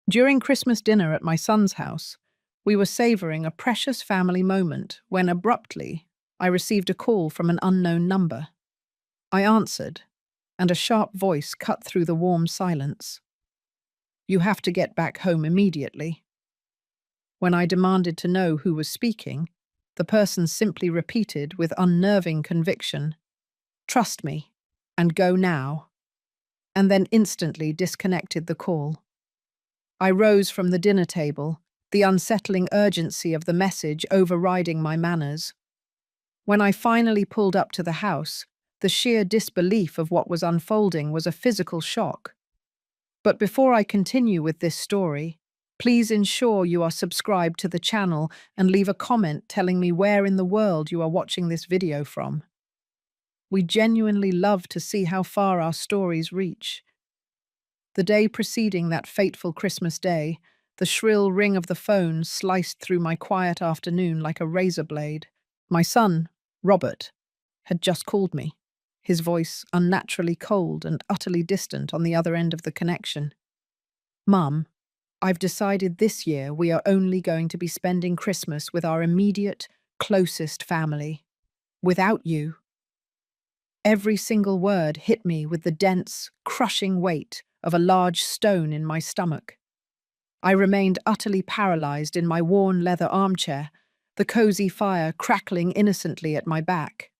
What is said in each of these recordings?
During Christmas dinner at my son's house, we were savoring a precious family moment when abruptly I received a call from an unknown number. I answered, and a sharp voice cut through the warm silence. "You have to get back home immediately." When I demanded to know who was speaking, the person simply repeated with unnerving conviction, "Trust me, and go now," and then instantly disconnected the call. I rose from the dinner table, the unsettling urgency of the message overriding my manners. When I finally pulled up to the house, the sheer disbelief of what was unfolding was a physical shock. But before I continue with this story, please ensure you are subscribed to the channel and leave a comment telling me where in the world you are watching this video from. We genuinely love to see how far our stories reach. The day preceding that fateful Christmas day, the shrill ring of the phone sliced through my quiet afternoon like a razor blade. My son, Robert, had just called me, his voice unnaturally cold and utterly distant on the other end of the connection. "Mum, I've decided this year we are only going to be spending Christmas with our immediate, closest family. Without you." Every single word hit me with the dense, crushing weight of a large stone in my stomach. I remained utterly paralyzed in my worn leather armchair, the cozy fire crackling innocently at my back.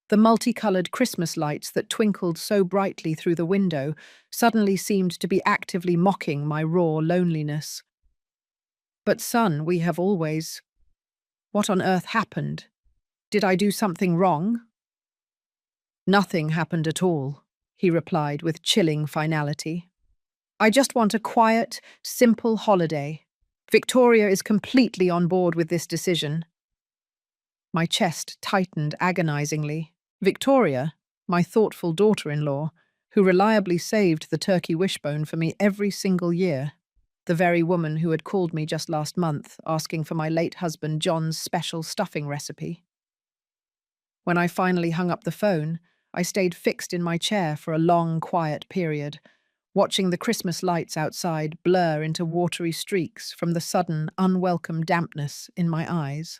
The multicolored Christmas lights that twinkled so brightly through the window suddenly seemed to be actively mocking my raw loneliness. "But son, we have always—" What on earth happened? Did I do something wrong? "Nothing happened at all," he replied with chilling finality. "I just want a quiet, simple holiday. Victoria is completely on board with this decision." My chest tightened agonizingly. Victoria, my thoughtful daughter-in-law, who reliably saved the turkey wishbone for me every single year. The very woman who had called me just last month, asking for my late husband John's special stuffing recipe. When I finally hung up the phone, I stayed fixed in my chair for a long, quiet period, watching the Christmas lights outside blur into watery streaks from the sudden, unwelcome dampness in my eyes.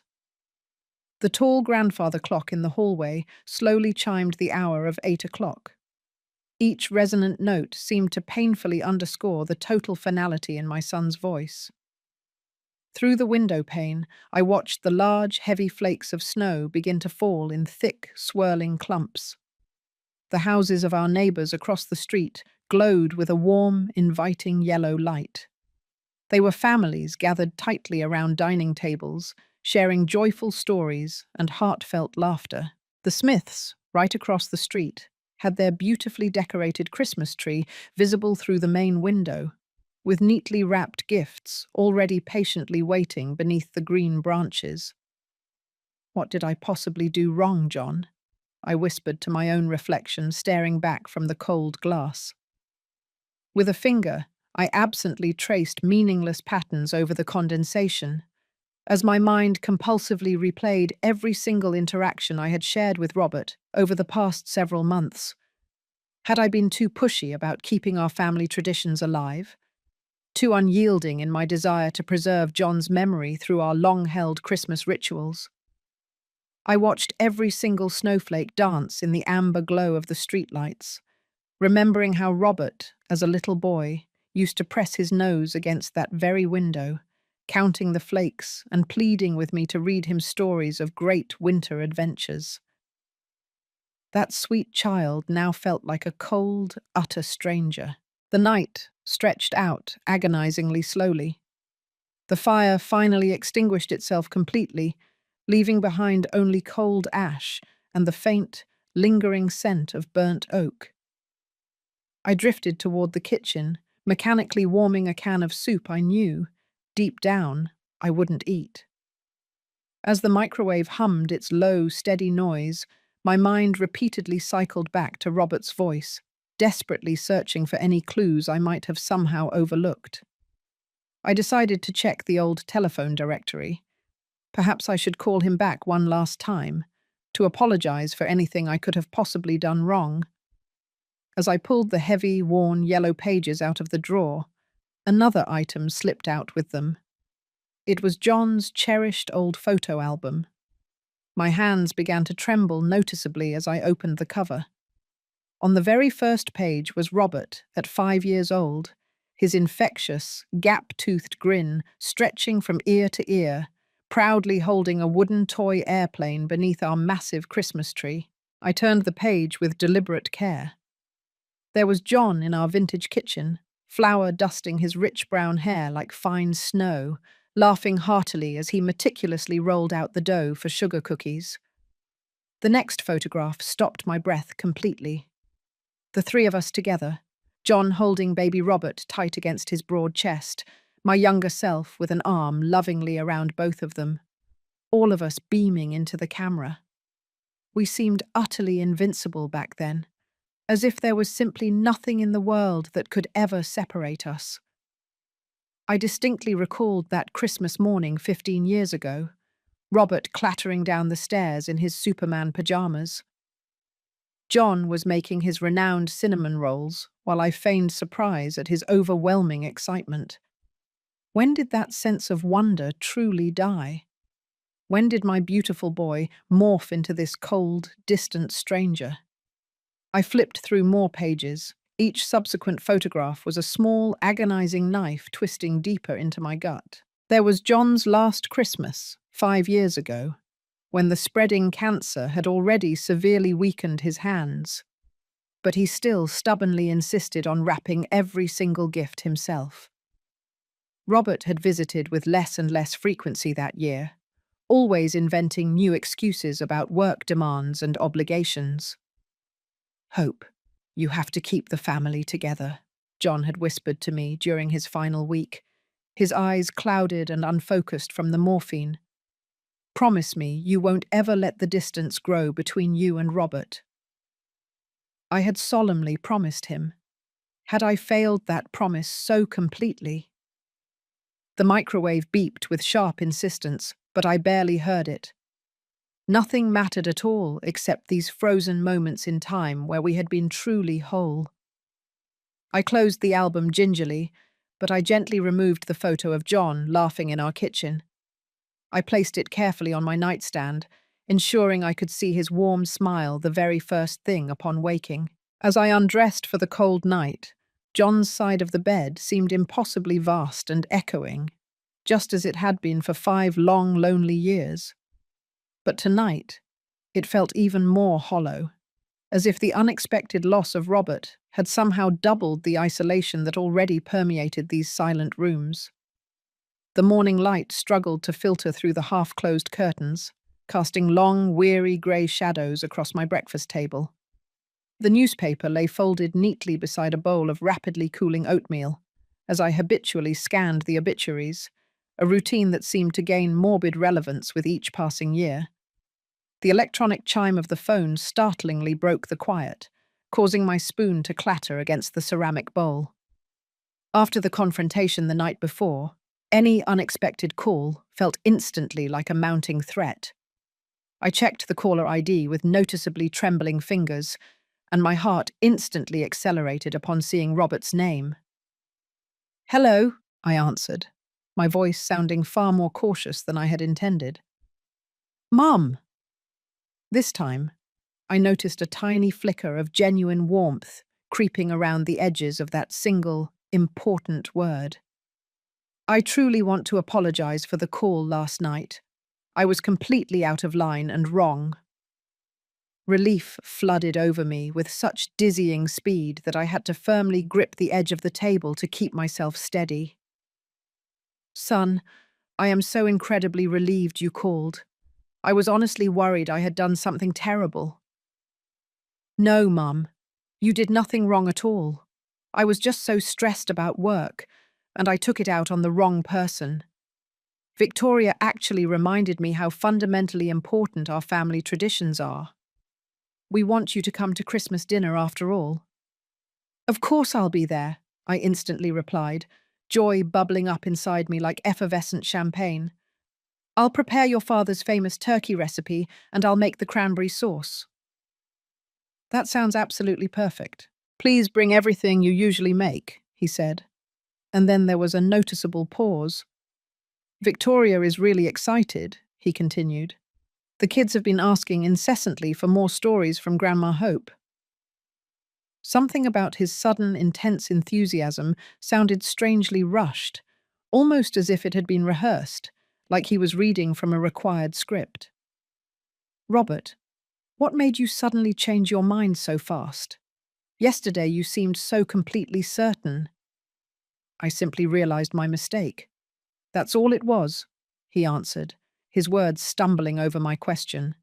The tall grandfather clock in the hallway slowly chimed the hour of 8 o'clock. Each resonant note seemed to painfully underscore the total finality in my son's voice. Through the window pane, I watched the large, heavy flakes of snow begin to fall in thick, swirling clumps. The houses of our neighbors across the street glowed with a warm, inviting yellow light. They were families gathered tightly around dining tables, sharing joyful stories and heartfelt laughter. The Smiths, right across the street, had their beautifully decorated Christmas tree visible through the main window, with neatly wrapped gifts already patiently waiting beneath the green branches. "What did I possibly do wrong, John?" I whispered to my own reflection, staring back from the cold glass. With a finger, I absently traced meaningless patterns over the condensation, as my mind compulsively replayed every single interaction I had shared with Robert over the past several months. Had I been too pushy about keeping our family traditions alive? Too unyielding in my desire to preserve John's memory through our long-held Christmas rituals? I watched every single snowflake dance in the amber glow of the streetlights, remembering how Robert, as a little boy, used to press his nose against that very window, counting the flakes and pleading with me to read him stories of great winter adventures. That sweet child now felt like a cold, utter stranger. The night stretched out agonizingly slowly. The fire finally extinguished itself completely, leaving behind only cold ash and the faint, lingering scent of burnt oak. I drifted toward the kitchen, mechanically warming a can of soup I knew, deep down, I wouldn't eat. As the microwave hummed its low, steady noise, my mind repeatedly cycled back to Robert's voice, desperately searching for any clues I might have somehow overlooked. I decided to check the old telephone directory. Perhaps I should call him back one last time, to apologize for anything I could have possibly done wrong. As I pulled the heavy, worn yellow pages out of the drawer, Another item slipped out with them. It was John's cherished old photo album. My hands began to tremble noticeably as I opened the cover. On the very first page was Robert, at 5 years old, his infectious, gap-toothed grin stretching from ear to ear, proudly holding a wooden toy airplane beneath our massive Christmas tree. I turned the page with deliberate care. There was John in our vintage kitchen, flour dusting his rich brown hair like fine snow, laughing heartily as he meticulously rolled out the dough for sugar cookies. The next photograph stopped my breath completely. The three of us together, John holding baby Robert tight against his broad chest, my younger self with an arm lovingly around both of them, all of us beaming into the camera. We seemed utterly invincible back then, as if there was simply nothing in the world that could ever separate us. I distinctly recalled that Christmas morning 15 years ago, Robert clattering down the stairs in his Superman pajamas. John was making his renowned cinnamon rolls, while I feigned surprise at his overwhelming excitement. When did that sense of wonder truly die? When did my beautiful boy morph into this cold, distant stranger? I flipped through more pages. Each subsequent photograph was a small, agonizing knife twisting deeper into my gut. There was John's last Christmas, 5 years ago, when the spreading cancer had already severely weakened his hands. But he still stubbornly insisted on wrapping every single gift himself. Robert had visited with less and less frequency that year, always inventing new excuses about work demands and obligations. "Hope, you have to keep the family together," John had whispered to me during his final week, his eyes clouded and unfocused from the morphine. "Promise me you won't ever let the distance grow between you and Robert." I had solemnly promised him. Had I failed that promise so completely? The microwave beeped with sharp insistence, but I barely heard it. Nothing mattered at all except these frozen moments in time where we had been truly whole. I closed the album gingerly, but I gently removed the photo of John laughing in our kitchen. I placed it carefully on my nightstand, ensuring I could see his warm smile the very first thing upon waking. As I undressed for the cold night, John's side of the bed seemed impossibly vast and echoing, just as it had been for 5 long, lonely years. But tonight, it felt even more hollow, as if the unexpected loss of Robert had somehow doubled the isolation that already permeated these silent rooms. The morning light struggled to filter through the half-closed curtains, casting long, weary grey shadows across my breakfast table. The newspaper lay folded neatly beside a bowl of rapidly cooling oatmeal, as I habitually scanned the obituaries, a routine that seemed to gain morbid relevance with each passing year. The electronic chime of the phone startlingly broke the quiet, causing my spoon to clatter against the ceramic bowl. After the confrontation the night before, any unexpected call felt instantly like a mounting threat. I checked the caller ID with noticeably trembling fingers, and my heart instantly accelerated upon seeing Robert's name. "Hello," I answered, my voice sounding far more cautious than I had intended. "Mum!" This time, I noticed a tiny flicker of genuine warmth creeping around the edges of that single, important word. "I truly want to apologize for the call last night. I was completely out of line and wrong." Relief flooded over me with such dizzying speed that I had to firmly grip the edge of the table to keep myself steady. "Son, I am so incredibly relieved you called. I was honestly worried I had done something terrible." "No, Mum. You did nothing wrong at all. I was just so stressed about work, and I took it out on the wrong person. Victoria actually reminded me how fundamentally important our family traditions are. We want you to come to Christmas dinner after all." "Of course I'll be there," I instantly replied, joy bubbling up inside me like effervescent champagne. "I'll prepare your father's famous turkey recipe, and I'll make the cranberry sauce." "That sounds absolutely perfect. Please bring everything you usually make," he said. and then there was a noticeable pause. Victoria is really excited, he continued. The kids have been asking incessantly for more stories from Grandma Hope. Something about his sudden, intense enthusiasm sounded strangely rushed, almost as if it had been rehearsed, like he was reading from a required script. Robert, what made you suddenly change your mind so fast? Yesterday you seemed so completely certain. I simply realized my mistake. That's all it was, he answered, his words stumbling over my question.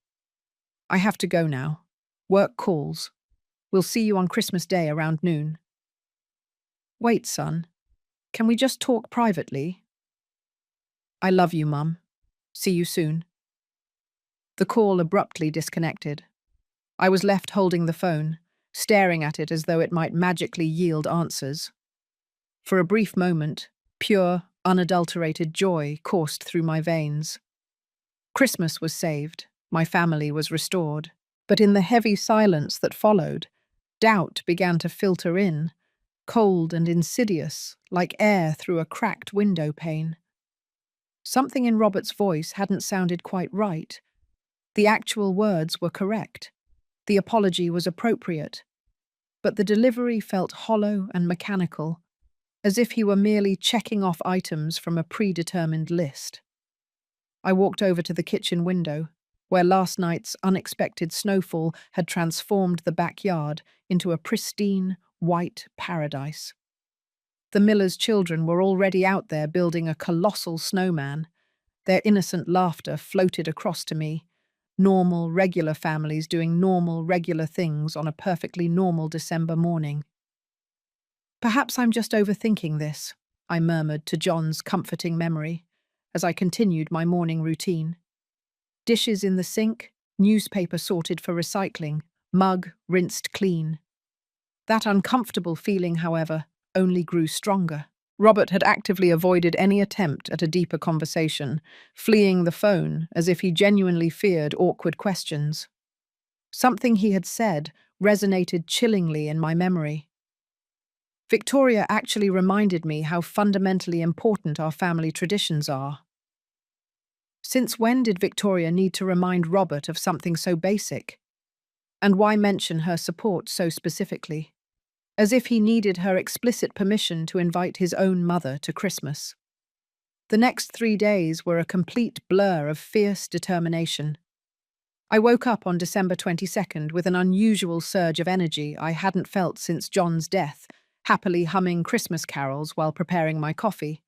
I have to go now. Work calls. We'll see you on Christmas Day around noon. Wait, son. Can we just talk privately? I love you, Mum. See you soon. The call abruptly disconnected. I was left holding the phone, staring at it as though it might magically yield answers. For a brief moment, pure, unadulterated joy coursed through my veins. Christmas was saved, my family was restored, but in the heavy silence that followed, doubt began to filter in, cold and insidious, like air through a cracked window pane. Something in Robert's voice hadn't sounded quite right. The actual words were correct. The apology was appropriate. But the delivery felt hollow and mechanical, as if he were merely checking off items from a predetermined list. I walked over to the kitchen window, where last night's unexpected snowfall had transformed the backyard into a pristine, white paradise. The miller's children were already out there building a colossal snowman. Their innocent laughter floated across to me. Normal, regular families doing normal, regular things on a perfectly normal December morning. Perhaps I'm just overthinking this, I murmured to John's comforting memory as I continued my morning routine. Dishes in the sink, newspaper sorted for recycling, mug rinsed clean. That uncomfortable feeling, however, only grew stronger. Robert had actively avoided any attempt at a deeper conversation, fleeing the phone as if he genuinely feared awkward questions. Something he had said resonated chillingly in my memory. Victoria actually reminded me how fundamentally important our family traditions are. Since when did Victoria need to remind Robert of something so basic? And why mention her support so specifically? As if he needed her explicit permission to invite his own mother to Christmas. The next 3 days were a complete blur of fierce determination. I woke up on December 22nd with an unusual surge of energy I hadn't felt since John's death, happily humming Christmas carols while preparing my coffee.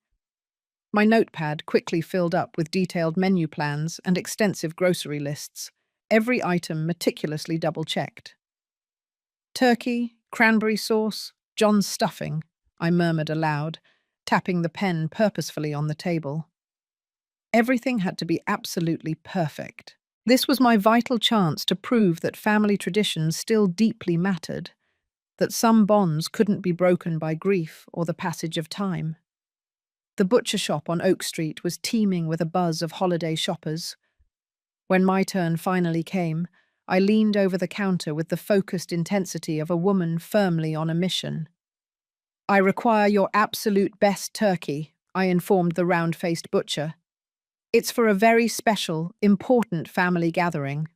My notepad quickly filled up with detailed menu plans and extensive grocery lists, every item meticulously double-checked. Turkey, cranberry sauce, John's stuffing, I murmured aloud, tapping the pen purposefully on the table. Everything had to be absolutely perfect. This was my vital chance to prove that family traditions still deeply mattered, that some bonds couldn't be broken by grief or the passage of time. The butcher shop on Oak Street was teeming with a buzz of holiday shoppers. When my turn finally came, I leaned over the counter with the focused intensity of a woman firmly on a mission. I require your absolute best turkey, I informed the round-faced butcher. It's for a very special, important family gathering.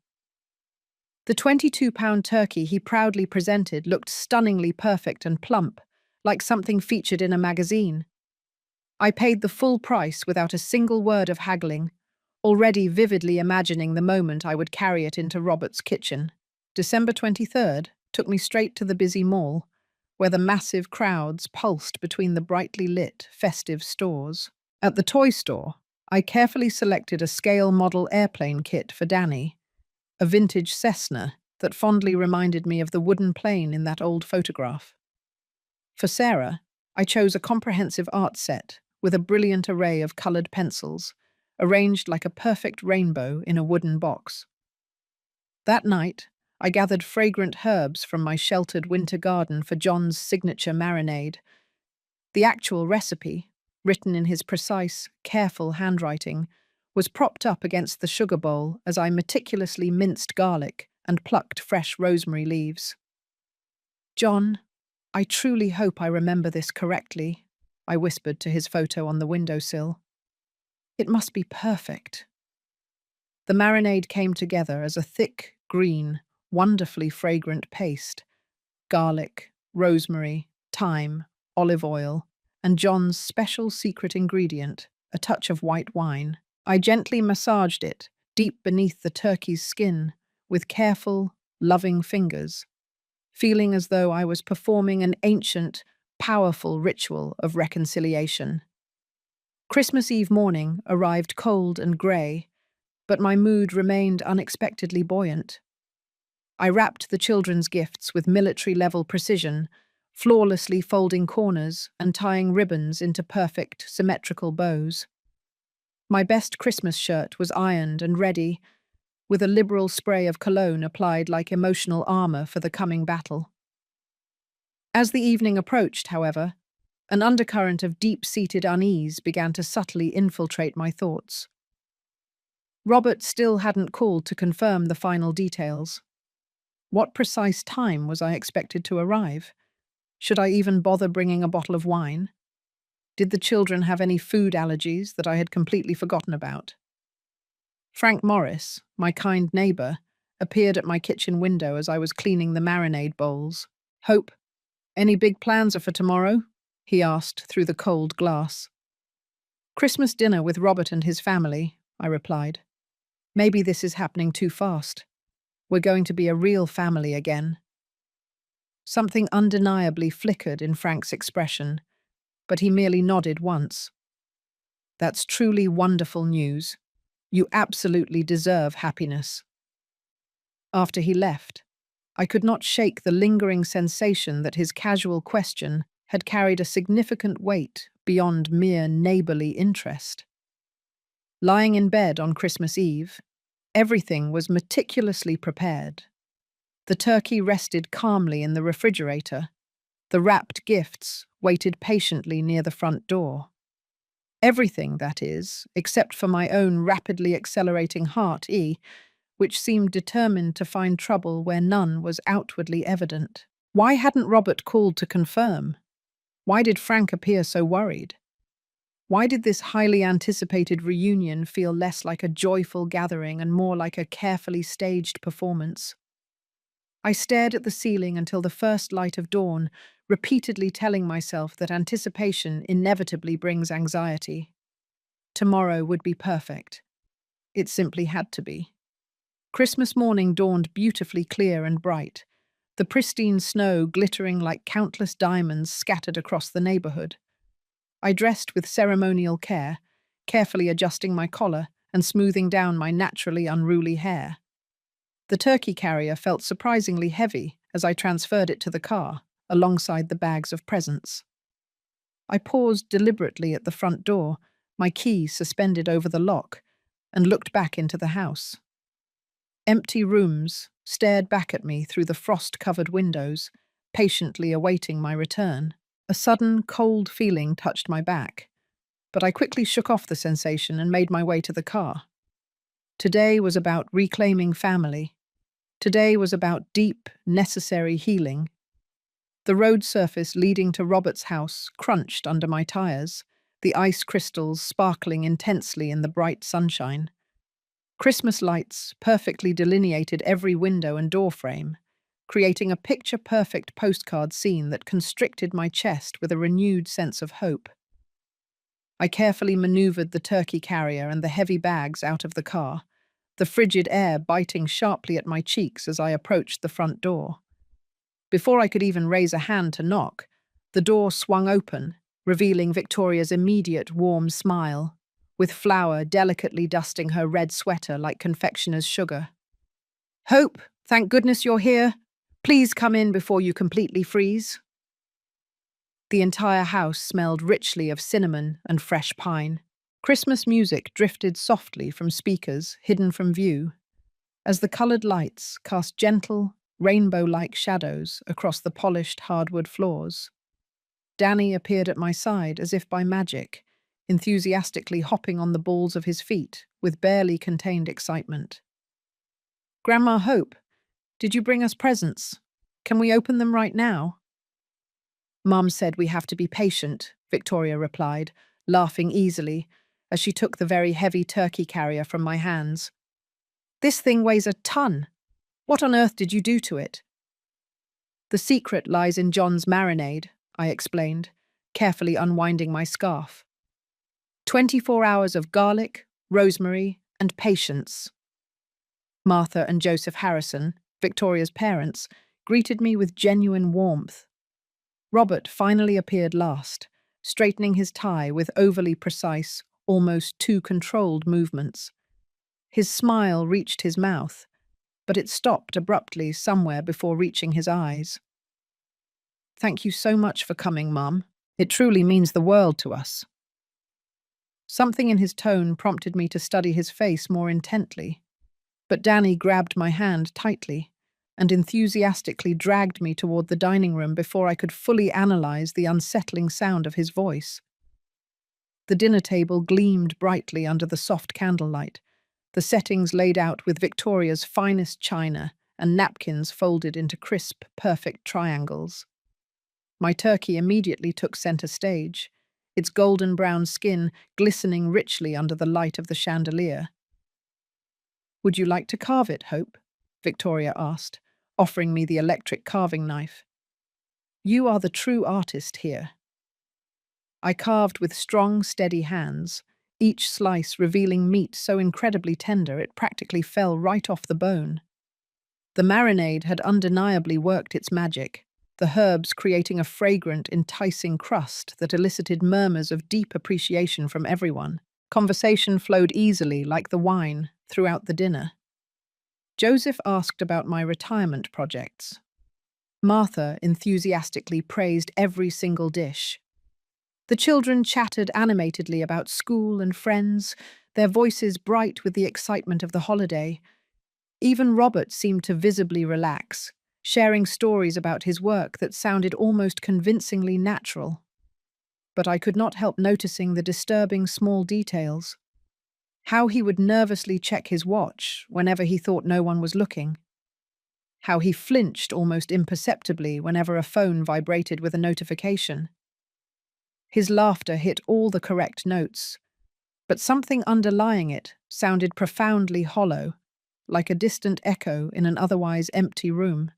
The 22-pound turkey he proudly presented looked stunningly perfect and plump, like something featured in a magazine. I paid the full price without a single word of haggling, already vividly imagining the moment I would carry it into Robert's kitchen. December 23rd took me straight to the busy mall, where the massive crowds pulsed between the brightly lit, festive stores. At the toy store, I carefully selected a scale model airplane kit for Danny, a vintage Cessna that fondly reminded me of the wooden plane in that old photograph. For Sarah, I chose a comprehensive art set with a brilliant array of coloured pencils, arranged like a perfect rainbow in a wooden box. That night, I gathered fragrant herbs from my sheltered winter garden for John's signature marinade. The actual recipe, written in his precise, careful handwriting, was propped up against the sugar bowl as I meticulously minced garlic and plucked fresh rosemary leaves. John, I truly hope I remember this correctly, I whispered to his photo on the windowsill. It must be perfect. The marinade came together as a thick, green, wonderfully fragrant paste. Garlic, rosemary, thyme, olive oil, and John's special secret ingredient, a touch of white wine. I gently massaged it, deep beneath the turkey's skin, with careful, loving fingers, feeling as though I was performing an ancient, powerful ritual of reconciliation. Christmas Eve morning arrived cold and grey, but my mood remained unexpectedly buoyant. I wrapped the children's gifts with military-level precision, flawlessly folding corners and tying ribbons into perfect, symmetrical bows. My best Christmas shirt was ironed and ready, with a liberal spray of cologne applied like emotional armor for the coming battle. As the evening approached, however, an undercurrent of deep-seated unease began to subtly infiltrate my thoughts. Robert still hadn't called to confirm the final details. What precise time was I expected to arrive? Should I even bother bringing a bottle of wine? Did the children have any food allergies that I had completely forgotten about? Frank Morris, my kind neighbour, appeared at my kitchen window as I was cleaning the marinade bowls. "Hope, any big plans for tomorrow?" he asked through the cold glass. "Christmas dinner with Robert and his family," I replied. "Maybe this is happening too fast. We're going to be a real family again." Something undeniably flickered in Frank's expression, but he merely nodded once. "That's truly wonderful news. You absolutely deserve happiness." After he left, I could not shake the lingering sensation that his casual question had carried a significant weight beyond mere neighbourly interest. Lying in bed on Christmas Eve, everything was meticulously prepared. The turkey rested calmly in the refrigerator. The wrapped gifts waited patiently near the front door. Everything, that is, except for my own rapidly accelerating heart, which seemed determined to find trouble where none was outwardly evident. Why hadn't Robert called to confirm? Why did Frank appear so worried? Why did this highly anticipated reunion feel less like a joyful gathering and more like a carefully staged performance? I stared at the ceiling until the first light of dawn, repeatedly telling myself that anticipation inevitably brings anxiety. Tomorrow would be perfect. It simply had to be. Christmas morning dawned beautifully clear and bright, the pristine snow glittering like countless diamonds scattered across the neighborhood. I dressed with ceremonial care, carefully adjusting my collar and smoothing down my naturally unruly hair. The turkey carrier felt surprisingly heavy as I transferred it to the car, alongside the bags of presents. I paused deliberately at the front door, my key suspended over the lock, and looked back into the house. Empty rooms stared back at me through the frost-covered windows, patiently awaiting my return. A sudden, cold feeling touched my back, but I quickly shook off the sensation and made my way to the car. Today was about reclaiming family. Today was about deep, necessary healing. The road surface leading to Robert's house crunched under my tires, the ice crystals sparkling intensely in the bright sunshine. Christmas lights perfectly delineated every window and door frame, creating a picture-perfect postcard scene that constricted my chest with a renewed sense of hope. I carefully maneuvered the turkey carrier and the heavy bags out of the car, the frigid air biting sharply at my cheeks as I approached the front door. Before I could even raise a hand to knock, the door swung open, revealing Victoria's immediate warm smile, with flour delicately dusting her red sweater like confectioner's sugar. "Hope, thank goodness you're here. Please come in before you completely freeze." The entire house smelled richly of cinnamon and fresh pine. Christmas music drifted softly from speakers hidden from view, as the coloured lights cast gentle, rainbow-like shadows across the polished hardwood floors. Danny appeared at my side as if by magic, enthusiastically hopping on the balls of his feet with barely contained excitement. "Grandma Hope, did you bring us presents? Can we open them right now?" "Mum said we have to be patient," Victoria replied, laughing easily, as she took the very heavy turkey carrier from my hands. This thing weighs a ton. What on earth did you do to it? The secret lies in John's marinade, I explained, carefully unwinding my scarf. 24 hours of garlic, rosemary, and patience. Martha and Joseph Harrison, Victoria's parents, greeted me with genuine warmth. Robert finally appeared last, straightening his tie with overly precise, almost too controlled movements. His smile reached his mouth, but it stopped abruptly somewhere before reaching his eyes. Thank you so much for coming, Mum. It truly means the world to us. Something in his tone prompted me to study his face more intently, but Danny grabbed my hand tightly and enthusiastically dragged me toward the dining room before I could fully analyze the unsettling sound of his voice. The dinner table gleamed brightly under the soft candlelight, the settings laid out with Victoria's finest china and napkins folded into crisp, perfect triangles. My turkey immediately took center stage, its golden brown skin glistening richly under the light of the chandelier. Would you like to carve it, Hope? Victoria asked, offering me the electric carving knife. You are the true artist here. I carved with strong, steady hands, each slice revealing meat so incredibly tender it practically fell right off the bone. The marinade had undeniably worked its magic, the herbs creating a fragrant, enticing crust that elicited murmurs of deep appreciation from everyone. Conversation flowed easily, like the wine, throughout the dinner. Joseph asked about my retirement projects. Martha enthusiastically praised every single dish. The children chattered animatedly about school and friends, their voices bright with the excitement of the holiday. Even Robert seemed to visibly relax, sharing stories about his work that sounded almost convincingly natural. But I could not help noticing the disturbing small details. How he would nervously check his watch whenever he thought no one was looking. How he flinched almost imperceptibly whenever a phone vibrated with a notification. His laughter hit all the correct notes, but something underlying it sounded profoundly hollow, like a distant echo in an otherwise empty room.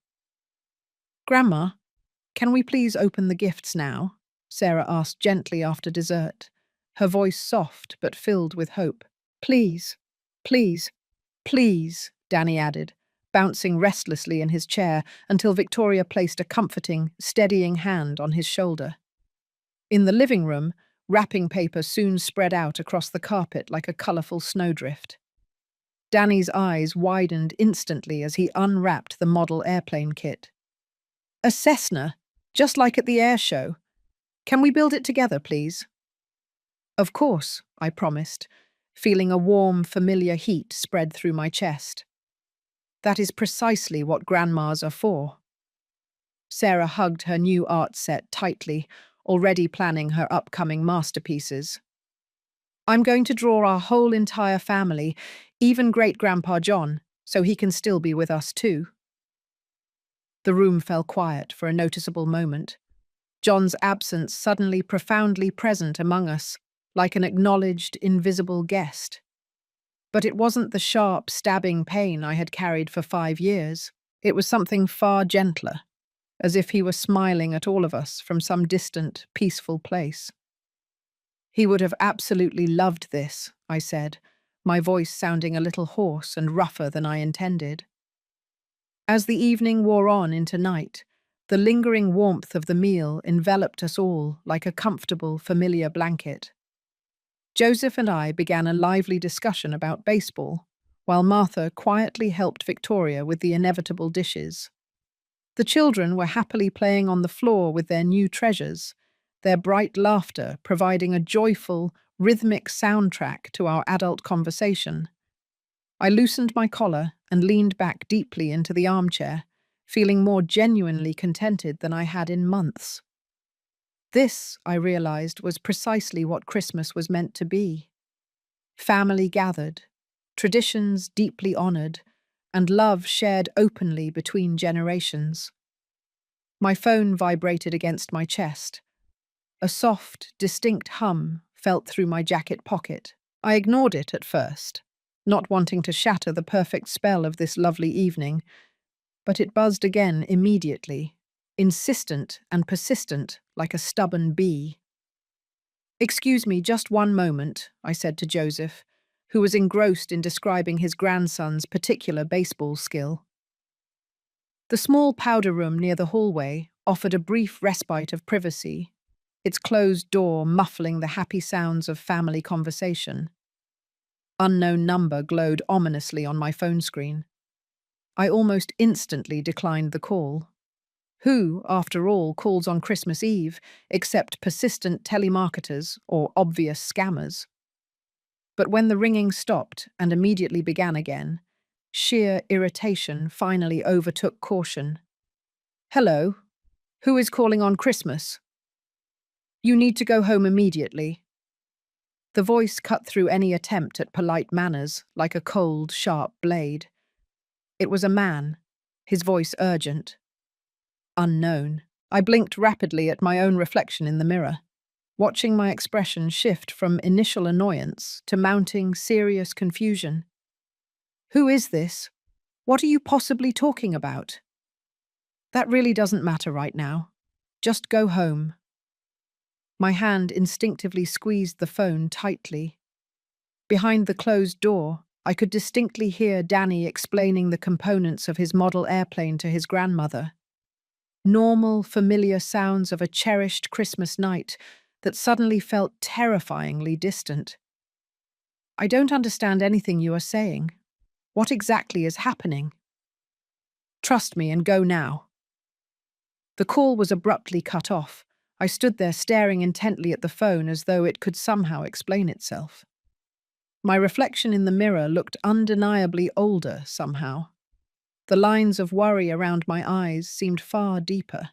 Grandma, can we please open the gifts now? Sarah asked gently after dessert, her voice soft but filled with hope. Please, please, please, Danny added, bouncing restlessly in his chair until Victoria placed a comforting, steadying hand on his shoulder. In the living room, wrapping paper soon spread out across the carpet like a colourful snowdrift. Danny's eyes widened instantly as he unwrapped the model airplane kit. A Cessna, just like at the air show. Can we build it together, please? Of course, I promised, feeling a warm, familiar heat spread through my chest. That is precisely what grandmas are for. Sarah hugged her new art set tightly, already planning her upcoming masterpieces. I'm going to draw our whole entire family, even great-grandpa John, so he can still be with us too. The room fell quiet for a noticeable moment, John's absence suddenly profoundly present among us, like an acknowledged, invisible guest. But it wasn't the sharp, stabbing pain I had carried for 5 years. It was something far gentler, as if he were smiling at all of us from some distant, peaceful place. He would have absolutely loved this, I said, my voice sounding a little hoarse and rougher than I intended. As the evening wore on into night, the lingering warmth of the meal enveloped us all like a comfortable, familiar blanket. Joseph and I began a lively discussion about baseball, while Martha quietly helped Victoria with the inevitable dishes. The children were happily playing on the floor with their new treasures, their bright laughter providing a joyful, rhythmic soundtrack to our adult conversation. I loosened my collar and leaned back deeply into the armchair, feeling more genuinely contented than I had in months. This, I realized, was precisely what Christmas was meant to be. Family gathered, traditions deeply honored, and love shared openly between generations. My phone vibrated against my chest. A soft, distinct hum felt through my jacket pocket. I ignored it at first, not wanting to shatter the perfect spell of this lovely evening, but it buzzed again immediately, insistent and persistent like a stubborn bee. "Excuse me, just one moment," I said to Joseph, who was engrossed in describing his grandson's particular baseball skill. The small powder room near the hallway offered a brief respite of privacy, its closed door muffling the happy sounds of family conversation. Unknown number glowed ominously on my phone screen. I almost instantly declined the call. Who, after all, calls on Christmas Eve except persistent telemarketers or obvious scammers? But when the ringing stopped and immediately began again, sheer irritation finally overtook caution. "Hello? Who is calling on Christmas?" "You need to go home immediately." The voice cut through any attempt at polite manners like a cold, sharp blade. It was a man, his voice urgent. Unknown. I blinked rapidly at my own reflection in the mirror, watching my expression shift from initial annoyance to mounting serious confusion. "Who is this? What are you possibly talking about?" "That really doesn't matter right now. Just go home." My hand instinctively squeezed the phone tightly. Behind the closed door, I could distinctly hear Danny explaining the components of his model airplane to his grandmother. Normal, familiar sounds of a cherished Christmas night that suddenly felt terrifyingly distant. "I don't understand anything you are saying. What exactly is happening?" "Trust me and go now." The call was abruptly cut off. I stood there staring intently at the phone as though it could somehow explain itself. My reflection in the mirror looked undeniably older somehow. The lines of worry around my eyes seemed far deeper.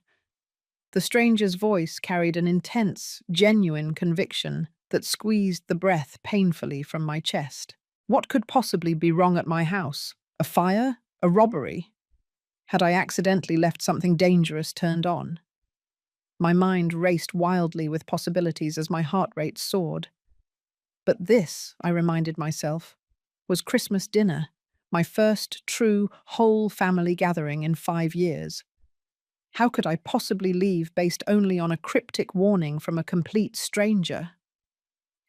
The stranger's voice carried an intense, genuine conviction that squeezed the breath painfully from my chest. What could possibly be wrong at my house? A fire? A robbery? Had I accidentally left something dangerous turned on? My mind raced wildly with possibilities as my heart rate soared. But this, I reminded myself, was Christmas dinner, my first true whole family gathering in 5 years. How could I possibly leave based only on a cryptic warning from a complete stranger?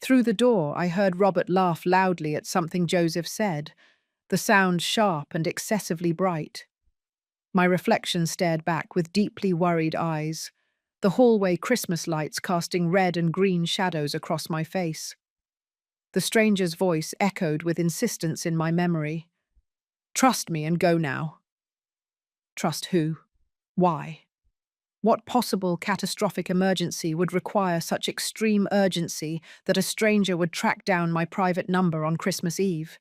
Through the door, I heard Robert laugh loudly at something Joseph said, the sound sharp and excessively bright. My reflection stared back with deeply worried eyes, the hallway Christmas lights casting red and green shadows across my face. The stranger's voice echoed with insistence in my memory. "Trust me and go now." Trust who? Why? What possible catastrophic emergency would require such extreme urgency that a stranger would track down my private number on Christmas Eve?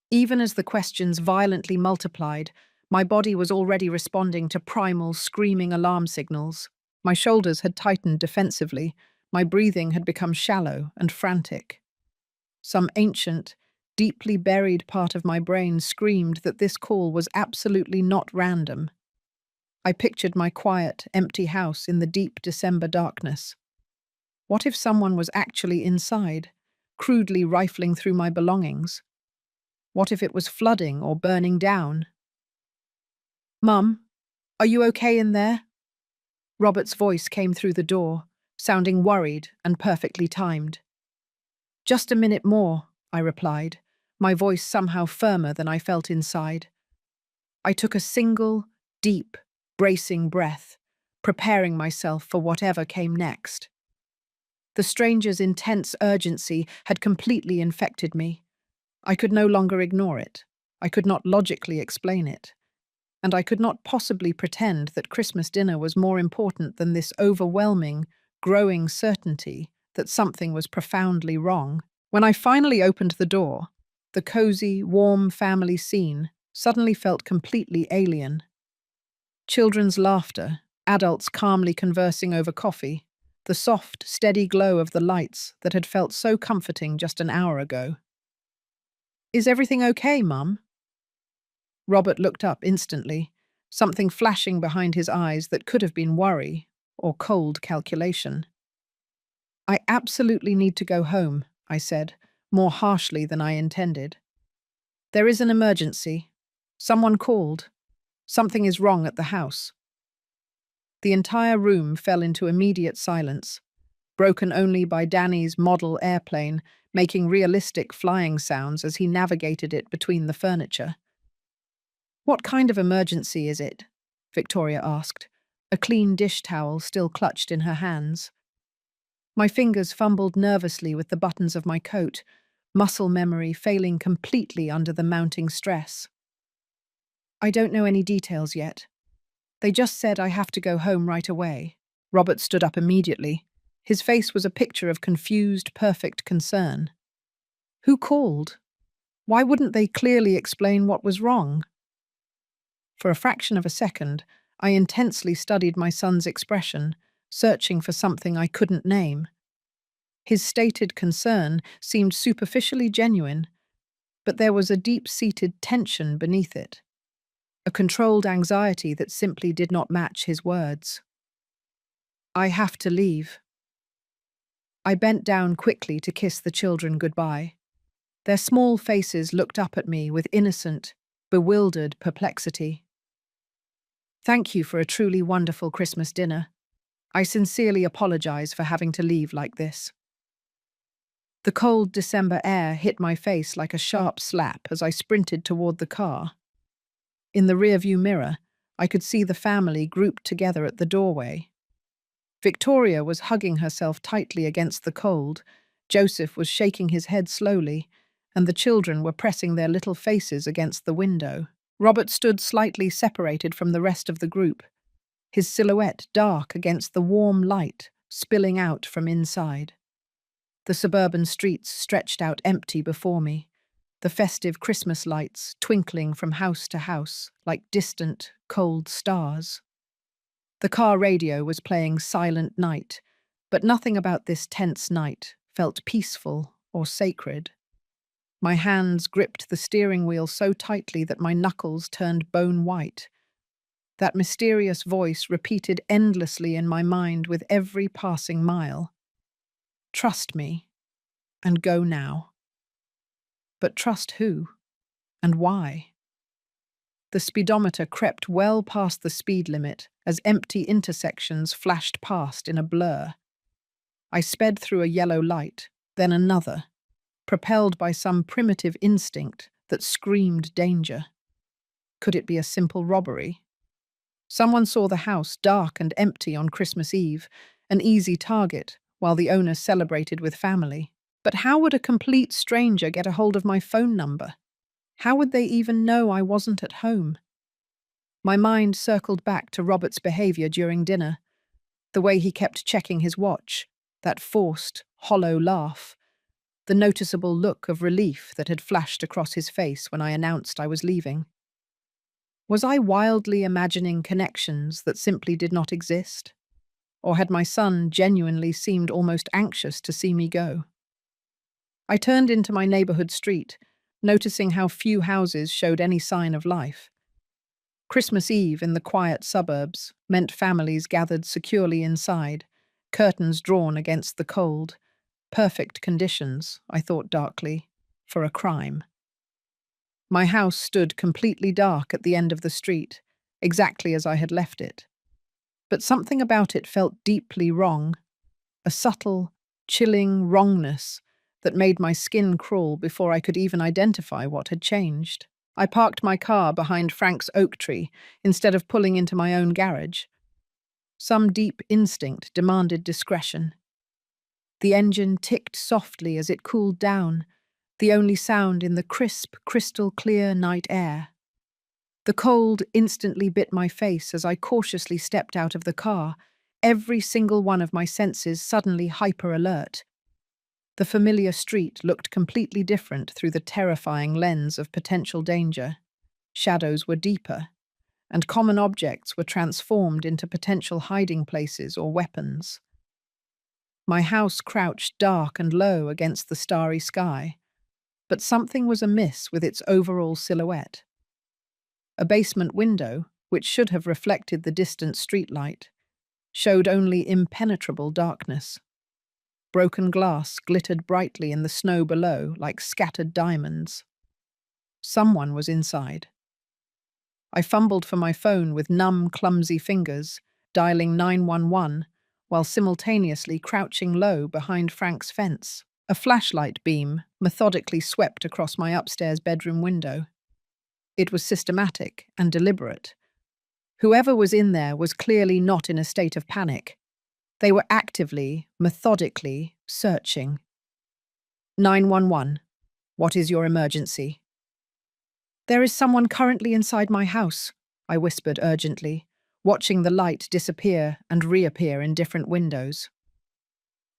Even as the questions violently multiplied, my body was already responding to primal, screaming alarm signals. My shoulders had tightened defensively, my breathing had become shallow and frantic. Some ancient, deeply buried part of my brain screamed that this call was absolutely not random. I pictured my quiet, empty house in the deep December darkness. What if someone was actually inside, crudely rifling through my belongings? What if it was flooding or burning down? "Mum, are you okay in there?" Robert's voice came through the door, sounding worried and perfectly timed. "Just a minute more," I replied, my voice somehow firmer than I felt inside. I took a single, deep, bracing breath, preparing myself for whatever came next. The stranger's intense urgency had completely infected me. I could no longer ignore it. I could not logically explain it. And I could not possibly pretend that Christmas dinner was more important than this overwhelming, growing certainty that something was profoundly wrong. When I finally opened the door, the cozy, warm family scene suddenly felt completely alien. Children's laughter, adults calmly conversing over coffee, the soft, steady glow of the lights that had felt so comforting just an hour ago. "Is everything okay, Mum?" Robert looked up instantly, something flashing behind his eyes that could have been worry or cold calculation. I absolutely need to go home, I said, more harshly than I intended. There is an emergency. Someone called. Something is wrong at the house. The entire room fell into immediate silence, broken only by Danny's model airplane making realistic flying sounds as he navigated it between the furniture. What kind of emergency is it? Victoria asked, a clean dish towel still clutched in her hands. My fingers fumbled nervously with the buttons of my coat, muscle memory failing completely under the mounting stress. I don't know any details yet. They just said I have to go home right away. Robert stood up immediately. His face was a picture of confused, perfect concern. Who called? Why wouldn't they clearly explain what was wrong? For a fraction of a second, I intensely studied my son's expression, searching for something I couldn't name. His stated concern seemed superficially genuine, but there was a deep-seated tension beneath it, a controlled anxiety that simply did not match his words. I have to leave. I bent down quickly to kiss the children goodbye. Their small faces looked up at me with innocent, bewildered perplexity. Thank you for a truly wonderful Christmas dinner. I sincerely apologize for having to leave like this. The cold December air hit my face like a sharp slap as I sprinted toward the car. In the rearview mirror, I could see the family grouped together at the doorway. Victoria was hugging herself tightly against the cold, Joseph was shaking his head slowly, and the children were pressing their little faces against the window. Robert stood slightly separated from the rest of the group, his silhouette dark against the warm light spilling out from inside. The suburban streets stretched out empty before me, the festive Christmas lights twinkling from house to house like distant, cold stars. The car radio was playing Silent Night, but nothing about this tense night felt peaceful or sacred. My hands gripped the steering wheel so tightly that my knuckles turned bone white. That mysterious voice repeated endlessly in my mind with every passing mile. Trust me, and go now. But trust who? And why? The speedometer crept well past the speed limit as empty intersections flashed past in a blur. I sped through a yellow light, then another, propelled by some primitive instinct that screamed danger. Could it be a simple robbery? Someone saw the house dark and empty on Christmas Eve, an easy target, while the owner celebrated with family. But how would a complete stranger get a hold of my phone number? How would they even know I wasn't at home? My mind circled back to Robert's behavior during dinner, the way he kept checking his watch, that forced, hollow laugh, the noticeable look of relief that had flashed across his face when I announced I was leaving. Was I wildly imagining connections that simply did not exist? Or had my son genuinely seemed almost anxious to see me go? I turned into my neighborhood street, noticing how few houses showed any sign of life. Christmas Eve in the quiet suburbs meant families gathered securely inside, curtains drawn against the cold. Perfect conditions, I thought darkly, for a crime. My house stood completely dark at the end of the street, exactly as I had left it. But something about it felt deeply wrong, a subtle, chilling wrongness that made my skin crawl before I could even identify what had changed. I parked my car behind Frank's oak tree instead of pulling into my own garage. Some deep instinct demanded discretion. The engine ticked softly as it cooled down, the only sound in the crisp, crystal-clear night air. The cold instantly bit my face as I cautiously stepped out of the car, every single one of my senses suddenly hyper-alert. The familiar street looked completely different through the terrifying lens of potential danger. Shadows were deeper, and common objects were transformed into potential hiding places or weapons. My house crouched dark and low against the starry sky, but something was amiss with its overall silhouette. A basement window, which should have reflected the distant streetlight, showed only impenetrable darkness. Broken glass glittered brightly in the snow below like scattered diamonds. Someone was inside. I fumbled for my phone with numb, clumsy fingers, dialing 911, while simultaneously crouching low behind Frank's fence. A flashlight beam methodically swept across my upstairs bedroom window. It was systematic and deliberate. Whoever was in there was clearly not in a state of panic. They were actively, methodically searching. 911. What is your emergency? There is someone currently inside my house, I whispered urgently, watching the light disappear and reappear in different windows.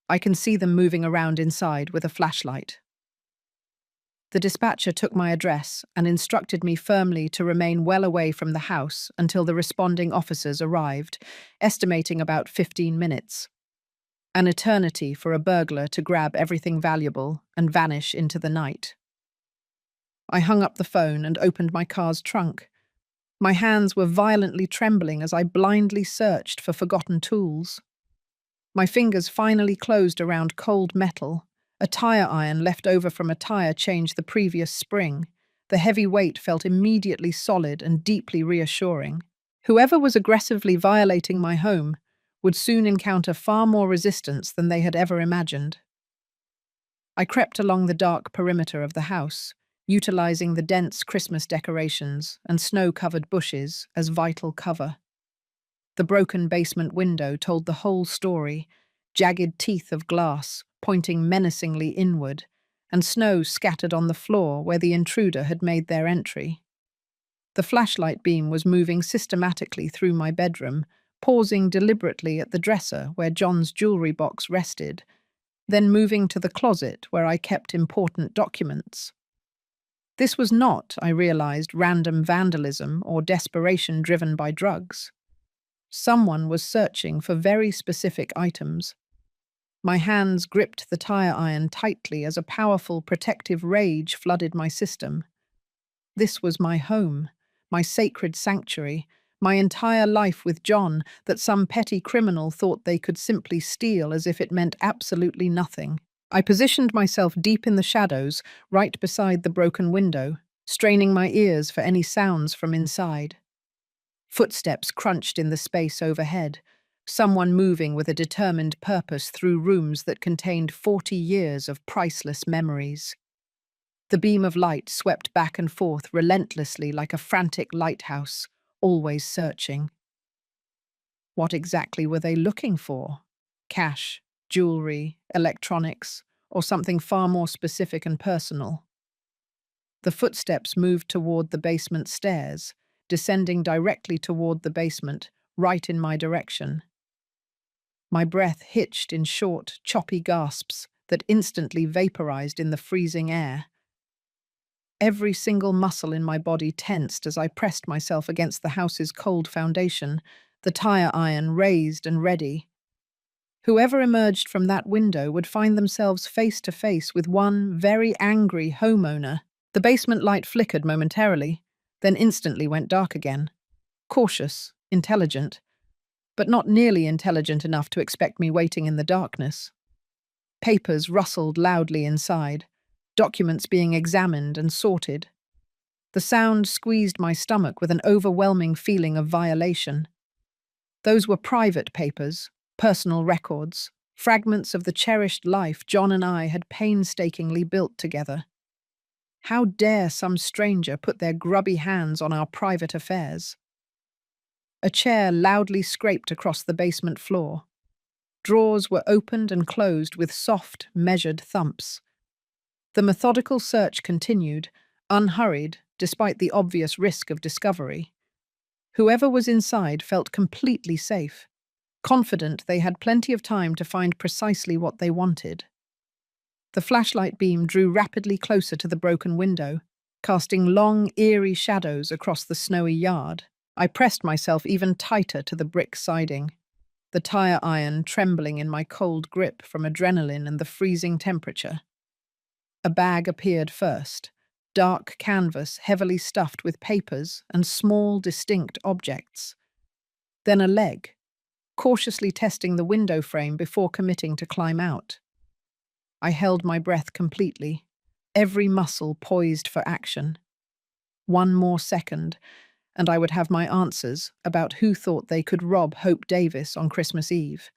I can see them moving around inside with a flashlight. The dispatcher took my address and instructed me firmly to remain well away from the house until the responding officers arrived, estimating about 15 minutes. An eternity for a burglar to grab everything valuable and vanish into the night. I hung up the phone and opened my car's trunk. My hands were violently trembling as I blindly searched for forgotten tools. My fingers finally closed around cold metal. A tire iron left over from a tire change the previous spring. The heavy weight felt immediately solid and deeply reassuring. Whoever was aggressively violating my home would soon encounter far more resistance than they had ever imagined. I crept along the dark perimeter of the house, utilizing the dense Christmas decorations and snow-covered bushes as vital cover. The broken basement window told the whole story, jagged teeth of glass pointing menacingly inward, and snow scattered on the floor where the intruder had made their entry. The flashlight beam was moving systematically through my bedroom, pausing deliberately at the dresser where John's jewelry box rested, then moving to the closet where I kept important documents. This was not, I realized, random vandalism or desperation driven by drugs. Someone was searching for very specific items. My hands gripped the tire iron tightly as a powerful protective rage flooded my system. This was my home, my sacred sanctuary, my entire life with John that some petty criminal thought they could simply steal as if it meant absolutely nothing. I positioned myself deep in the shadows, right beside the broken window, straining my ears for any sounds from inside. Footsteps crunched in the space overhead, someone moving with a determined purpose through rooms that contained 40 years of priceless memories. The beam of light swept back and forth relentlessly like a frantic lighthouse, always searching. What exactly were they looking for? Cash, jewelry, electronics, or something far more specific and personal? The footsteps moved toward the basement stairs, descending directly toward the basement, right in my direction. My breath hitched in short, choppy gasps that instantly vaporized in the freezing air. Every single muscle in my body tensed as I pressed myself against the house's cold foundation, the tire iron raised and ready. Whoever emerged from that window would find themselves face to face with one very angry homeowner. The basement light flickered momentarily, then instantly went dark again. Cautious, intelligent, but not nearly intelligent enough to expect me waiting in the darkness. Papers rustled loudly inside, documents being examined and sorted. The sound squeezed my stomach with an overwhelming feeling of violation. Those were private papers, personal records, fragments of the cherished life John and I had painstakingly built together. How dare some stranger put their grubby hands on our private affairs? A chair loudly scraped across the basement floor. Drawers were opened and closed with soft, measured thumps. The methodical search continued, unhurried, despite the obvious risk of discovery. Whoever was inside felt completely safe, confident they had plenty of time to find precisely what they wanted. The flashlight beam drew rapidly closer to the broken window, casting long, eerie shadows across the snowy yard. I pressed myself even tighter to the brick siding, the tire iron trembling in my cold grip from adrenaline and the freezing temperature. A bag appeared first, dark canvas heavily stuffed with papers and small, distinct objects. Then a leg, cautiously testing the window frame before committing to climb out. I held my breath completely, every muscle poised for action. One more second, and I would have my answers about who thought they could rob Hope Davis on Christmas Eve.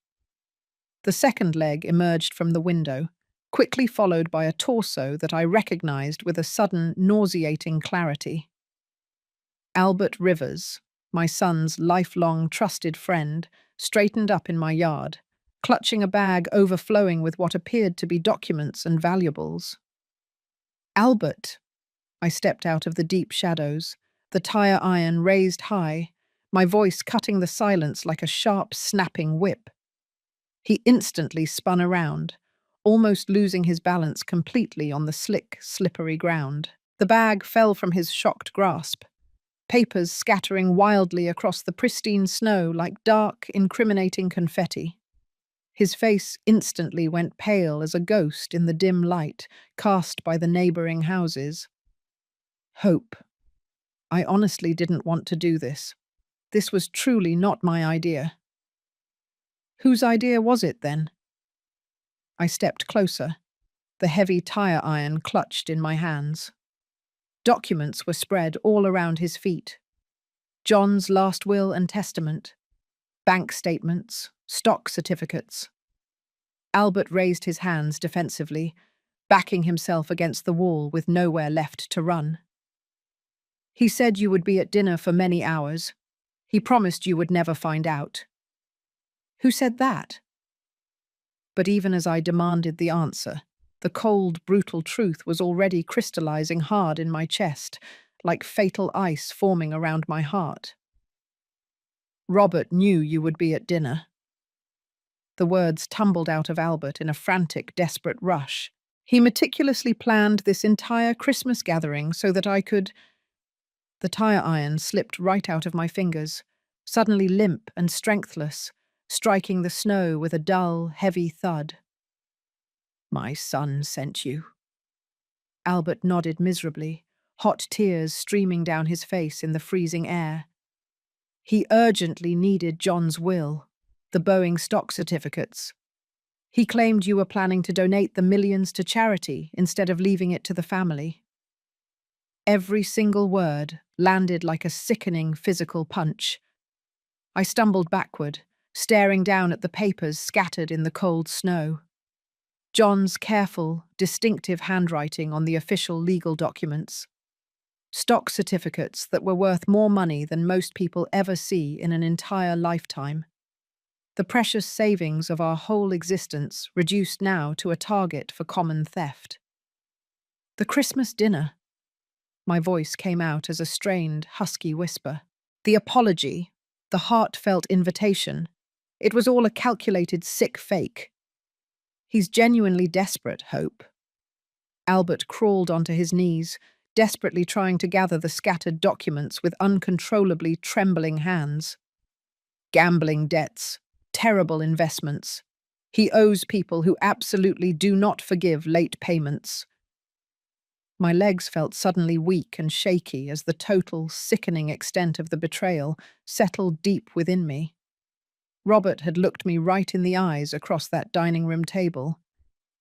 The second leg emerged from the window, quickly followed by a torso that I recognized with a sudden, nauseating clarity. Albert Rivers, my son's lifelong trusted friend, straightened up in my yard, clutching a bag overflowing with what appeared to be documents and valuables. Albert! I stepped out of the deep shadows, the tire iron raised high, my voice cutting the silence like a sharp, snapping whip. He instantly spun around, almost losing his balance completely on the slick, slippery ground. The bag fell from his shocked grasp, papers scattering wildly across the pristine snow like dark, incriminating confetti. His face instantly went pale as a ghost in the dim light cast by the neighboring houses. Hope. I honestly didn't want to do this. This was truly not my idea. Whose idea was it, then? I stepped closer, the heavy tire iron clutched in my hands. Documents were spread all around his feet. John's last will and testament, bank statements, stock certificates. Albert raised his hands defensively, backing himself against the wall with nowhere left to run. He said you would be at dinner for many hours. He promised you would never find out. Who said that? But even as I demanded the answer, the cold, brutal truth was already crystallizing hard in my chest, like fatal ice forming around my heart. Robert knew you would be at dinner. The words tumbled out of Albert in a frantic, desperate rush. He meticulously planned this entire Christmas gathering so that I could— The tire iron slipped right out of my fingers, suddenly limp and strengthless, striking the snow with a dull, heavy thud. My son sent you. Albert nodded miserably, hot tears streaming down his face in the freezing air. He urgently needed John's will, the Boeing stock certificates. He claimed you were planning to donate the millions to charity instead of leaving it to the family. Every single word landed like a sickening physical punch. I stumbled backward, staring down at the papers scattered in the cold snow. John's careful, distinctive handwriting on the official legal documents. Stock certificates that were worth more money than most people ever see in an entire lifetime. The precious savings of our whole existence reduced now to a target for common theft. The Christmas dinner. My voice came out as a strained, husky whisper. The apology, the heartfelt invitation, it was all a calculated sick fake. He's genuinely desperate, Hope. Albert crawled onto his knees, desperately trying to gather the scattered documents with uncontrollably trembling hands. Gambling debts, terrible investments. He owes people who absolutely do not forgive late payments. My legs felt suddenly weak and shaky as the total, sickening extent of the betrayal settled deep within me. Robert had looked me right in the eyes across that dining room table.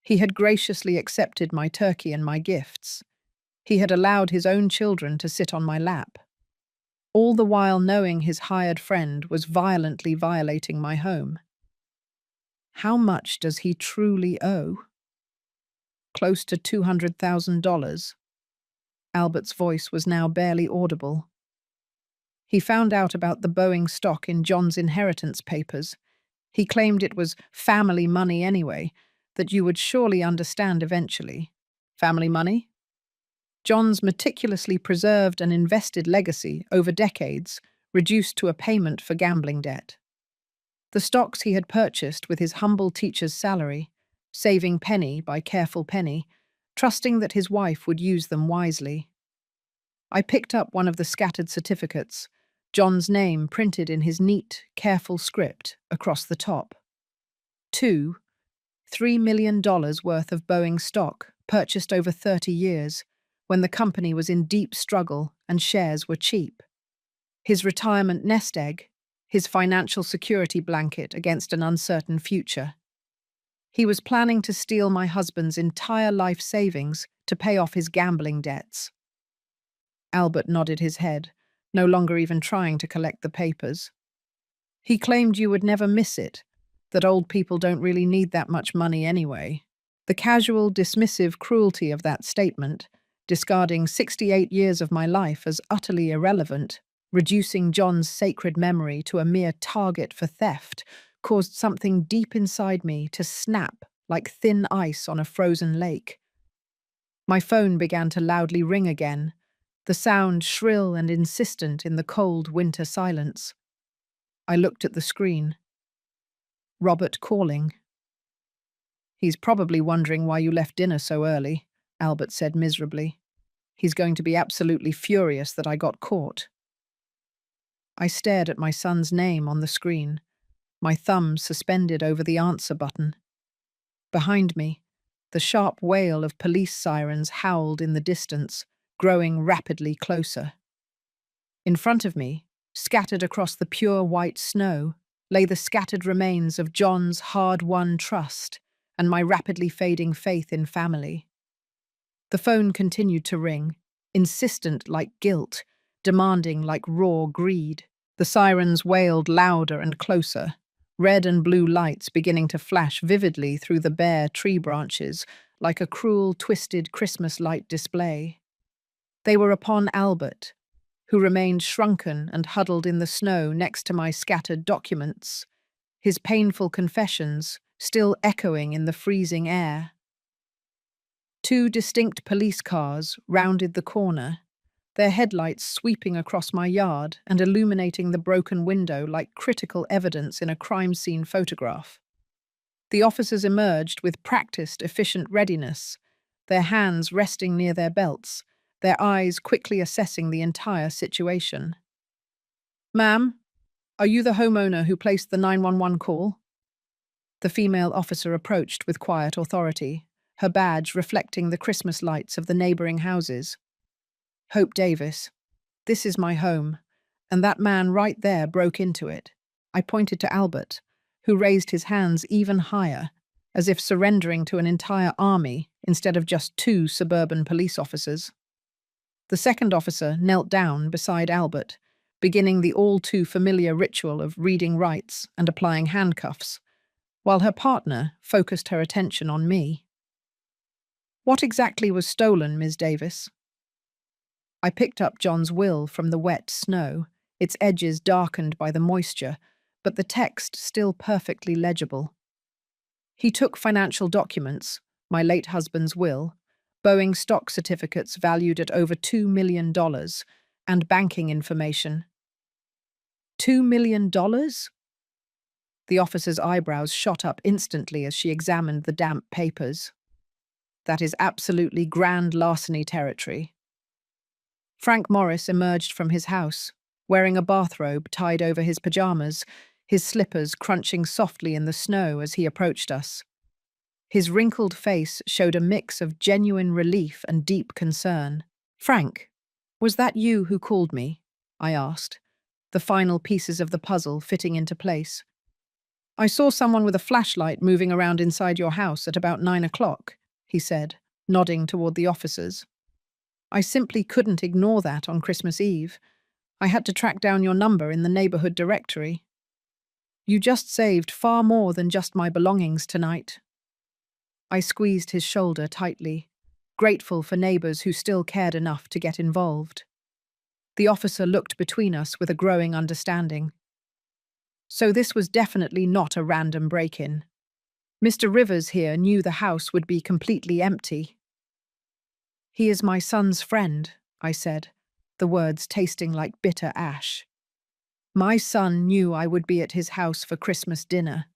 He had graciously accepted my turkey and my gifts. He had allowed his own children to sit on my lap, all the while knowing his hired friend was violently violating my home. How much does he truly owe? Close to $200,000. Albert's voice was now barely audible. He found out about the Boeing stock in John's inheritance papers. He claimed it was family money anyway, that you would surely understand eventually. Family money? John's meticulously preserved and invested legacy over decades, reduced to a payment for gambling debt. The stocks he had purchased with his humble teacher's salary, saving penny by careful penny, trusting that his wife would use them wisely. I picked up one of the scattered certificates, John's name printed in his neat, careful script across the top. $3 million worth of Boeing stock, purchased over 30 years, when the company was in deep struggle and shares were cheap. His retirement nest egg, his financial security blanket against an uncertain future. He was planning to steal my husband's entire life savings to pay off his gambling debts. Albert nodded his head, no longer even trying to collect the papers. He claimed you would never miss it, that old people don't really need that much money anyway. The casual, dismissive cruelty of that statement, discarding 68 years of my life as utterly irrelevant, reducing John's sacred memory to a mere target for theft, caused something deep inside me to snap like thin ice on a frozen lake. My phone began to loudly ring again, the sound shrill and insistent in the cold winter silence. I looked at the screen. Robert calling. "He's probably wondering why you left dinner so early," Albert said miserably. "He's going to be absolutely furious that I got caught." I stared at my son's name on the screen, my thumb suspended over the answer button. Behind me, the sharp wail of police sirens howled in the distance, growing rapidly closer. In front of me, scattered across the pure white snow, lay the scattered remains of John's hard-won trust and my rapidly fading faith in family. The phone continued to ring, insistent like guilt, demanding like raw greed. The sirens wailed louder and closer, red and blue lights beginning to flash vividly through the bare tree branches like a cruel, twisted Christmas light display. They were upon Albert, who remained shrunken and huddled in the snow next to my scattered documents, his painful confessions still echoing in the freezing air. Two distinct police cars rounded the corner, their headlights sweeping across my yard and illuminating the broken window like critical evidence in a crime scene photograph. The officers emerged with practiced, efficient readiness, their hands resting near their belts, their eyes quickly assessing the entire situation. "Ma'am, are you the homeowner who placed the 911 call?" The female officer approached with quiet authority, her badge reflecting the Christmas lights of the neighboring houses. "Hope Davis. This is my home, and that man right there broke into it." I pointed to Albert, who raised his hands even higher, as if surrendering to an entire army instead of just two suburban police officers. The second officer knelt down beside Albert, beginning the all-too-familiar ritual of reading rights and applying handcuffs, while her partner focused her attention on me. "What exactly was stolen, Ms. Davis?" I picked up John's will from the wet snow, its edges darkened by the moisture, but the text still perfectly legible. He took financial documents, my late husband's will, Boeing stock certificates valued at over $2 million, and banking information. $2 million? The officer's eyebrows shot up instantly as she examined the damp papers. "That is absolutely grand larceny territory." Frank Morris emerged from his house, wearing a bathrobe tied over his pajamas, his slippers crunching softly in the snow as he approached us. His wrinkled face showed a mix of genuine relief and deep concern. "Frank, was that you who called me?" I asked, the final pieces of the puzzle fitting into place. "I saw someone with a flashlight moving around inside your house at about 9 o'clock, he said, nodding toward the officers. "I simply couldn't ignore that on Christmas Eve. I had to track down your number in the neighborhood directory. You just saved far more than just my belongings tonight." I squeezed his shoulder tightly, grateful for neighbors who still cared enough to get involved. The officer looked between us with a growing understanding. "So this was definitely not a random break-in. Mr. Rivers here knew the house would be completely empty." "He is my son's friend," I said, the words tasting like bitter ash. "My son knew I would be at his house for Christmas dinner.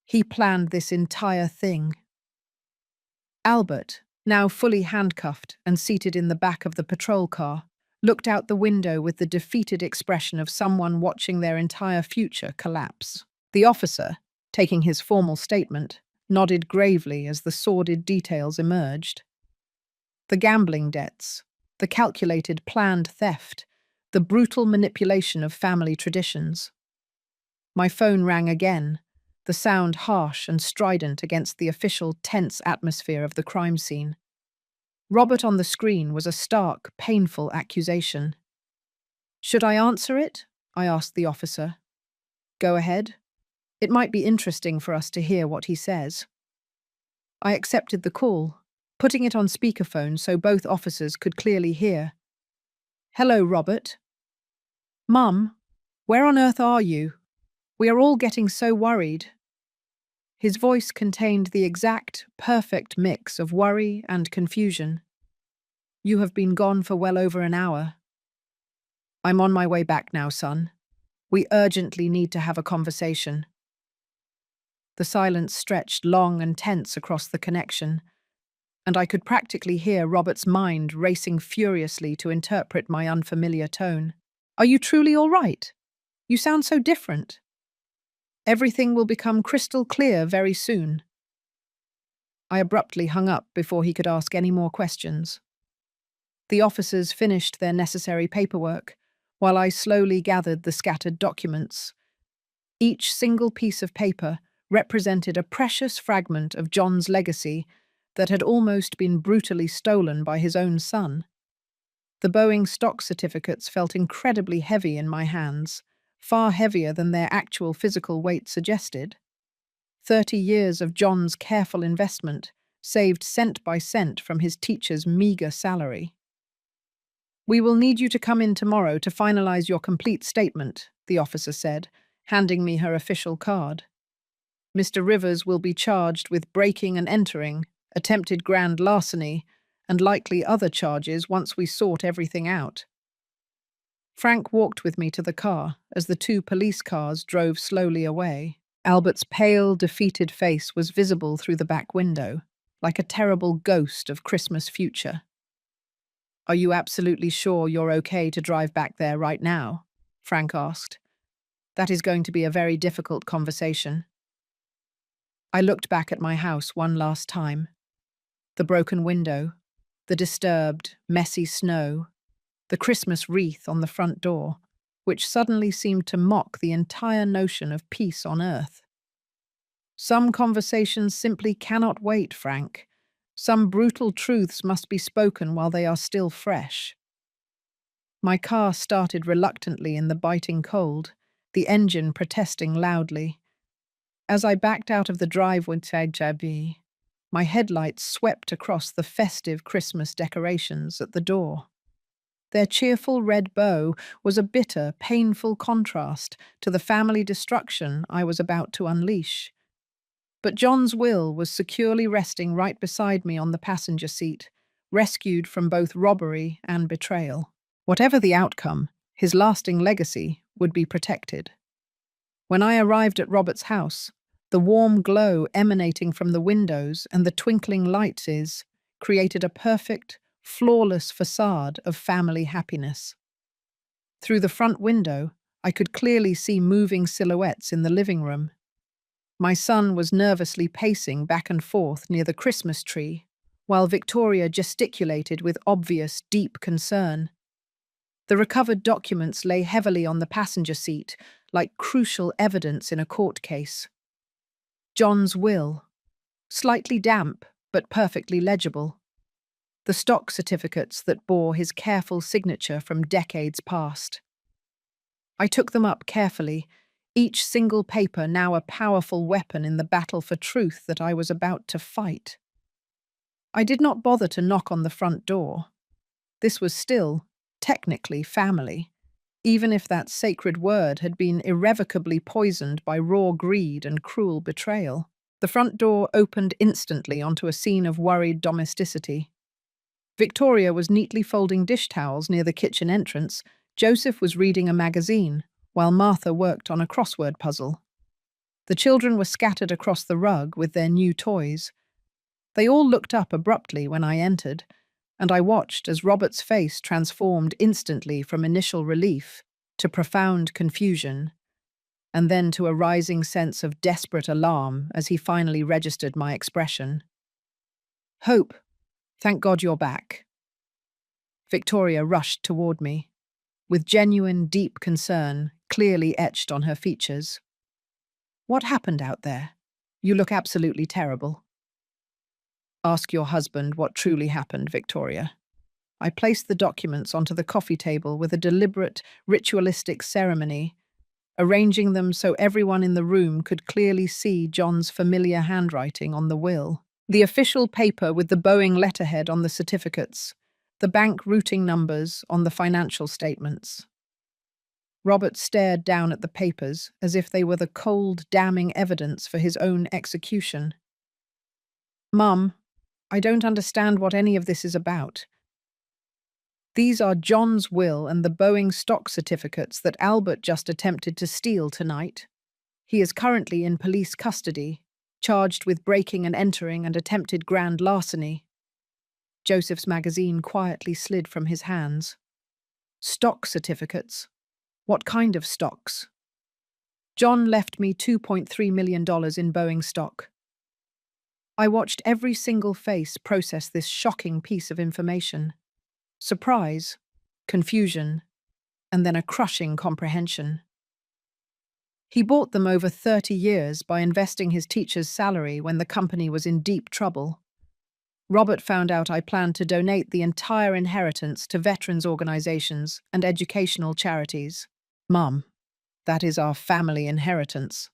He planned this entire thing." Albert, now fully handcuffed and seated in the back of the patrol car, looked out the window with the defeated expression of someone watching their entire future collapse. The officer, taking his formal statement, nodded gravely as the sordid details emerged. The gambling debts, the calculated planned theft, the brutal manipulation of family traditions. My phone rang again, the sound harsh and strident against the official, tense atmosphere of the crime scene. Robert on the screen was a stark, painful accusation. "Should I answer it?" I asked the officer. "Go ahead. It might be interesting for us to hear what he says." I accepted the call, putting it on speakerphone so both officers could clearly hear. "Hello, Robert." "Mum, where on earth are you? We are all getting so worried." His voice contained the exact, perfect mix of worry and confusion. "You have been gone for well over an hour." "I'm on my way back now, son. We urgently need to have a conversation." The silence stretched long and tense across the connection, and I could practically hear Robert's mind racing furiously to interpret my unfamiliar tone. "Are you truly all right? You sound so different." "Everything will become crystal clear very soon." I abruptly hung up before he could ask any more questions. The officers finished their necessary paperwork, while I slowly gathered the scattered documents. Each single piece of paper represented a precious fragment of John's legacy that had almost been brutally stolen by his own son. The Boeing stock certificates felt incredibly heavy in my hands, far heavier than their actual physical weight suggested. 30 years of John's careful investment, saved cent by cent from his teacher's meager salary. "We will need you to come in tomorrow to finalize your complete statement," the officer said, handing me her official card. "Mr. Rivers will be charged with breaking and entering, attempted grand larceny, and likely other charges once we sort everything out." Frank walked with me to the car as the two police cars drove slowly away. Albert's pale, defeated face was visible through the back window, like a terrible ghost of Christmas future. "Are you absolutely sure you're okay to drive back there right now?" Frank asked. "That is going to be a very difficult conversation." I looked back at my house one last time. The broken window, the disturbed, messy snow, the Christmas wreath on the front door, which suddenly seemed to mock the entire notion of peace on earth. Some conversations simply cannot wait, Frank. Some brutal truths must be spoken while they are still fresh. My car started reluctantly in the biting cold, the engine protesting loudly. As I backed out of the driveway, my headlights swept across the festive Christmas decorations at the door. Their cheerful red bow was a bitter, painful contrast to the family destruction I was about to unleash. But John's will was securely resting right beside me on the passenger seat, rescued from both robbery and betrayal. Whatever the outcome, his lasting legacy would be protected. When I arrived at Robert's house, the warm glow emanating from the windows and the twinkling lights created a perfect, flawless facade of family happiness. Through the front window, I could clearly see moving silhouettes in the living room. My son was nervously pacing back and forth near the Christmas tree, while Victoria gesticulated with obvious, deep concern. The recovered documents lay heavily on the passenger seat, like crucial evidence in a court case. John's will, slightly damp but perfectly legible. The stock certificates that bore his careful signature from decades past. I took them up carefully, each single paper now a powerful weapon in the battle for truth that I was about to fight. I did not bother to knock on the front door. This was still, technically, family, even if that sacred word had been irrevocably poisoned by raw greed and cruel betrayal. The front door opened instantly onto a scene of worried domesticity. Victoria was neatly folding dish towels near the kitchen entrance. Joseph was reading a magazine, while Martha worked on a crossword puzzle. The children were scattered across the rug with their new toys. They all looked up abruptly when I entered, and I watched as Robert's face transformed instantly from initial relief to profound confusion, and then to a rising sense of desperate alarm as he finally registered my expression. "Hope, thank God you're back." Victoria rushed toward me, with genuine, deep concern clearly etched on her features. What happened out there? You look absolutely terrible. Ask your husband what truly happened, Victoria. I placed the documents onto the coffee table with a deliberate, ritualistic ceremony, arranging them so everyone in the room could clearly see John's familiar handwriting on the will. The official paper with the Boeing letterhead on the certificates, the bank routing numbers on the financial statements. Robert stared down at the papers as if they were the cold, damning evidence for his own execution. Mum, I don't understand what any of this is about. These are John's will and the Boeing stock certificates that Albert just attempted to steal tonight. He is currently in police custody, charged with breaking and entering and attempted grand larceny. Joseph's magazine quietly slid from his hands. Stock certificates? What kind of stocks? John left me $2.3 million in Boeing stock. I watched every single face process this shocking piece of information. Surprise, confusion, and then a crushing comprehension. He bought them over 30 years by investing his teacher's salary when the company was in deep trouble. Robert found out I planned to donate the entire inheritance to veterans organizations and educational charities. Mum, that is our family inheritance.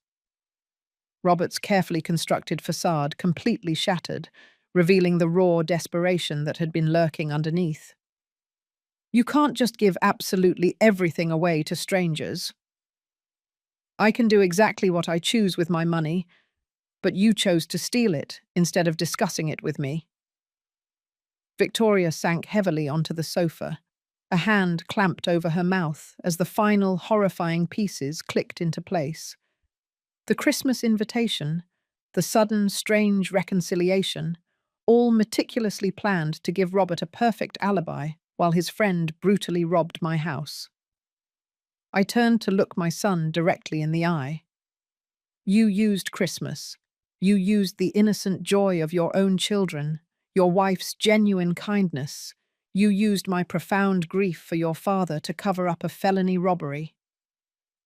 Robert's carefully constructed facade completely shattered, revealing the raw desperation that had been lurking underneath. You can't just give absolutely everything away to strangers. I can do exactly what I choose with my money, but you chose to steal it instead of discussing it with me. Victoria sank heavily onto the sofa, a hand clamped over her mouth as the final horrifying pieces clicked into place. The Christmas invitation, the sudden, strange reconciliation, all meticulously planned to give Robert a perfect alibi while his friend brutally robbed my house. I turned to look my son directly in the eye. You used Christmas. You used the innocent joy of your own children, your wife's genuine kindness. You used my profound grief for your father to cover up a felony robbery.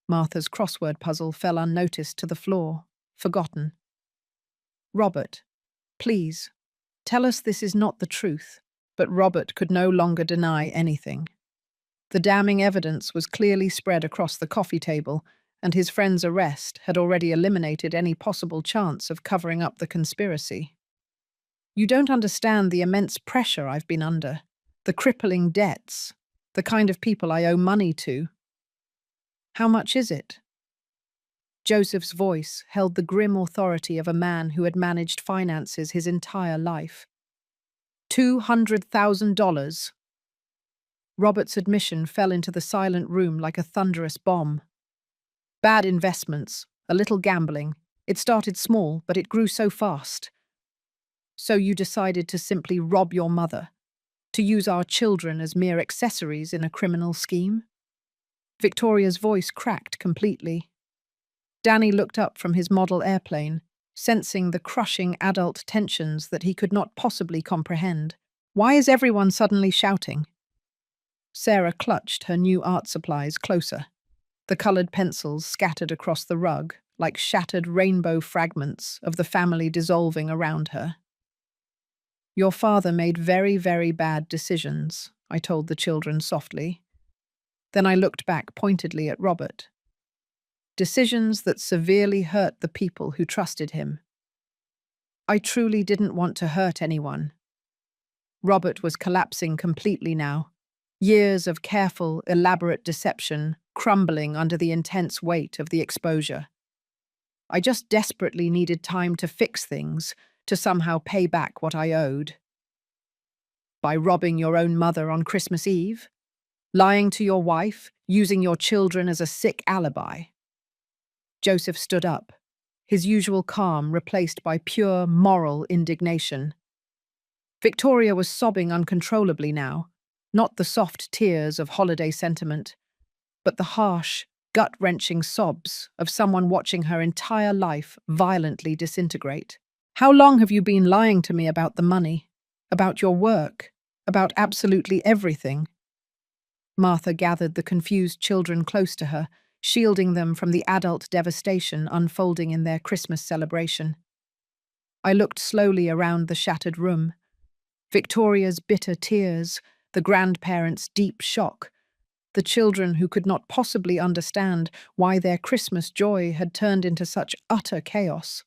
Martha's crossword puzzle fell unnoticed to the floor, forgotten. Robert, please, tell us this is not the truth. But Robert could no longer deny anything. The damning evidence was clearly spread across the coffee table, and his friend's arrest had already eliminated any possible chance of covering up the conspiracy. You don't understand the immense pressure I've been under, the crippling debts, the kind of people I owe money to. How much is it? Joseph's voice held the grim authority of a man who had managed finances his entire life. $200,000. Robert's admission fell into the silent room like a thunderous bomb. Bad investments, a little gambling. It started small, but it grew so fast. So you decided to simply rob your mother, to use our children as mere accessories in a criminal scheme? Victoria's voice cracked completely. Danny looked up from his model airplane, sensing the crushing adult tensions that he could not possibly comprehend. Why is everyone suddenly shouting? Sarah clutched her new art supplies closer. The coloured pencils scattered across the rug like shattered rainbow fragments of the family dissolving around her. Your father made very, very bad decisions, I told the children softly. Then I looked back pointedly at Robert. Decisions that severely hurt the people who trusted him. I truly didn't want to hurt anyone. Robert was collapsing completely now. Years of careful, elaborate deception crumbling under the intense weight of the exposure. I just desperately needed time to fix things, to somehow pay back what I owed. By robbing your own mother on Christmas Eve? Lying to your wife, using your children as a sick alibi? Joseph stood up, his usual calm replaced by pure moral indignation. Victoria was sobbing uncontrollably now, not the soft tears of holiday sentiment, but the harsh, gut-wrenching sobs of someone watching her entire life violently disintegrate. How long have you been lying to me about the money, about your work, about absolutely everything? Martha gathered the confused children close to her, shielding them from the adult devastation unfolding in their Christmas celebration. I looked slowly around the shattered room. Victoria's bitter tears, the grandparents' deep shock, the children who could not possibly understand why their Christmas joy had turned into such utter chaos.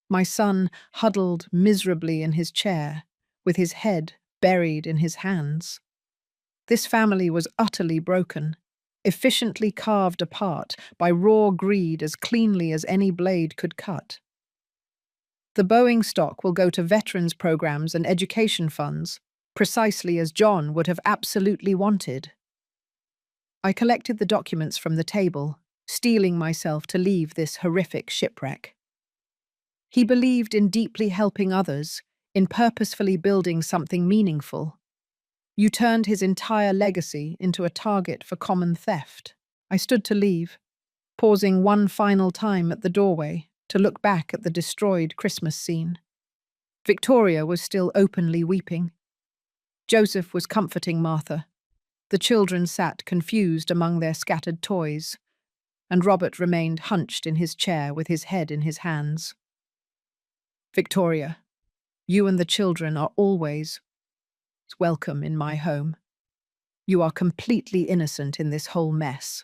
My son huddled miserably in his chair, with his head buried in his hands. This family was utterly broken, efficiently carved apart by raw greed as cleanly as any blade could cut. The Boeing stock will go to veterans programs and education funds, precisely as John would have absolutely wanted. I collected the documents from the table, steeling myself to leave this horrific shipwreck. He believed in deeply helping others, in purposefully building something meaningful. You turned his entire legacy into a target for common theft. I stood to leave, pausing one final time at the doorway to look back at the destroyed Christmas scene. Victoria was still openly weeping. Joseph was comforting Martha. The children sat confused among their scattered toys, and Robert remained hunched in his chair with his head in his hands. Victoria, you and the children are always welcome in my home. You are completely innocent in this whole mess.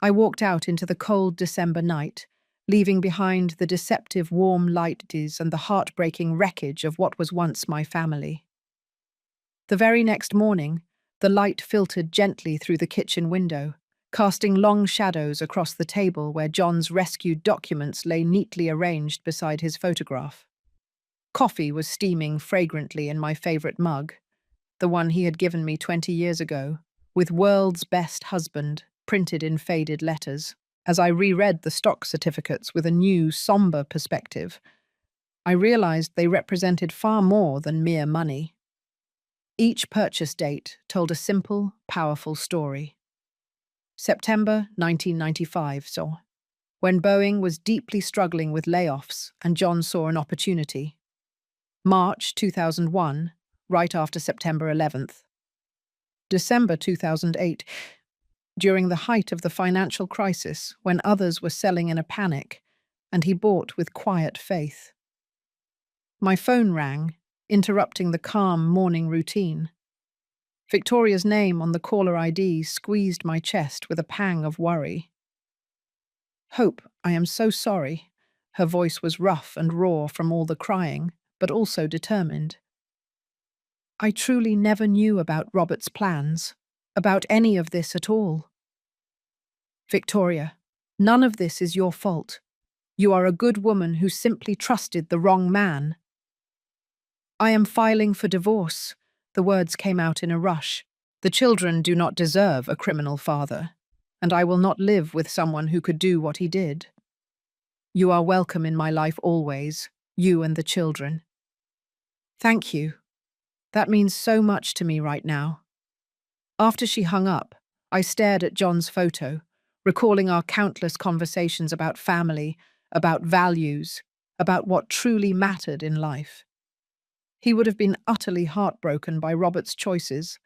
I walked out into the cold December night, leaving behind the deceptive warm lights and the heartbreaking wreckage of what was once my family. The very next morning, the light filtered gently through the kitchen window, casting long shadows across the table where John's rescued documents lay neatly arranged beside his photograph. Coffee was steaming fragrantly in my favorite mug, the one he had given me 20 years ago, with "World's Best Husband" printed in faded letters. As I reread the stock certificates with a new, somber perspective, I realized they represented far more than mere money. Each purchase date told a simple, powerful story. September 1995 saw, when Boeing was deeply struggling with layoffs and John saw an opportunity. March 2001, right after September 11th. December 2008, during the height of the financial crisis when others were selling in a panic, and he bought with quiet faith. My phone rang, interrupting the calm morning routine. Victoria's name on the caller ID squeezed my chest with a pang of worry. "Hope, I am so sorry." Her voice was rough and raw from all the crying, but also determined. "I truly never knew about Robert's plans, about any of this at all." "Victoria, none of this is your fault. You are a good woman who simply trusted the wrong man." "I am filing for divorce." The words came out in a rush. "The children do not deserve a criminal father, and I will not live with someone who could do what he did. You are welcome in my life always, you and the children." "Thank you. That means so much to me right now." After she hung up, I stared at John's photo, recalling our countless conversations about family, about values, about what truly mattered in life. He would have been utterly heartbroken by Robert's choices,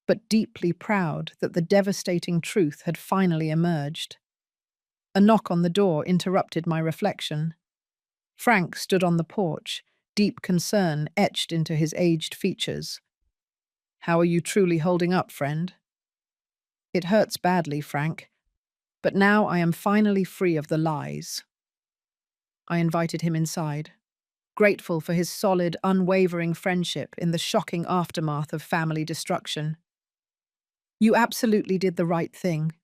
but deeply proud that the devastating truth had finally emerged. A knock on the door interrupted my reflection. Frank stood on the porch, deep concern etched into his aged features. "How are you truly holding up, friend?" "It hurts badly, Frank, but now I am finally free of the lies." I invited him inside, grateful for his solid, unwavering friendship in the shocking aftermath of family destruction. "You absolutely did the right thing.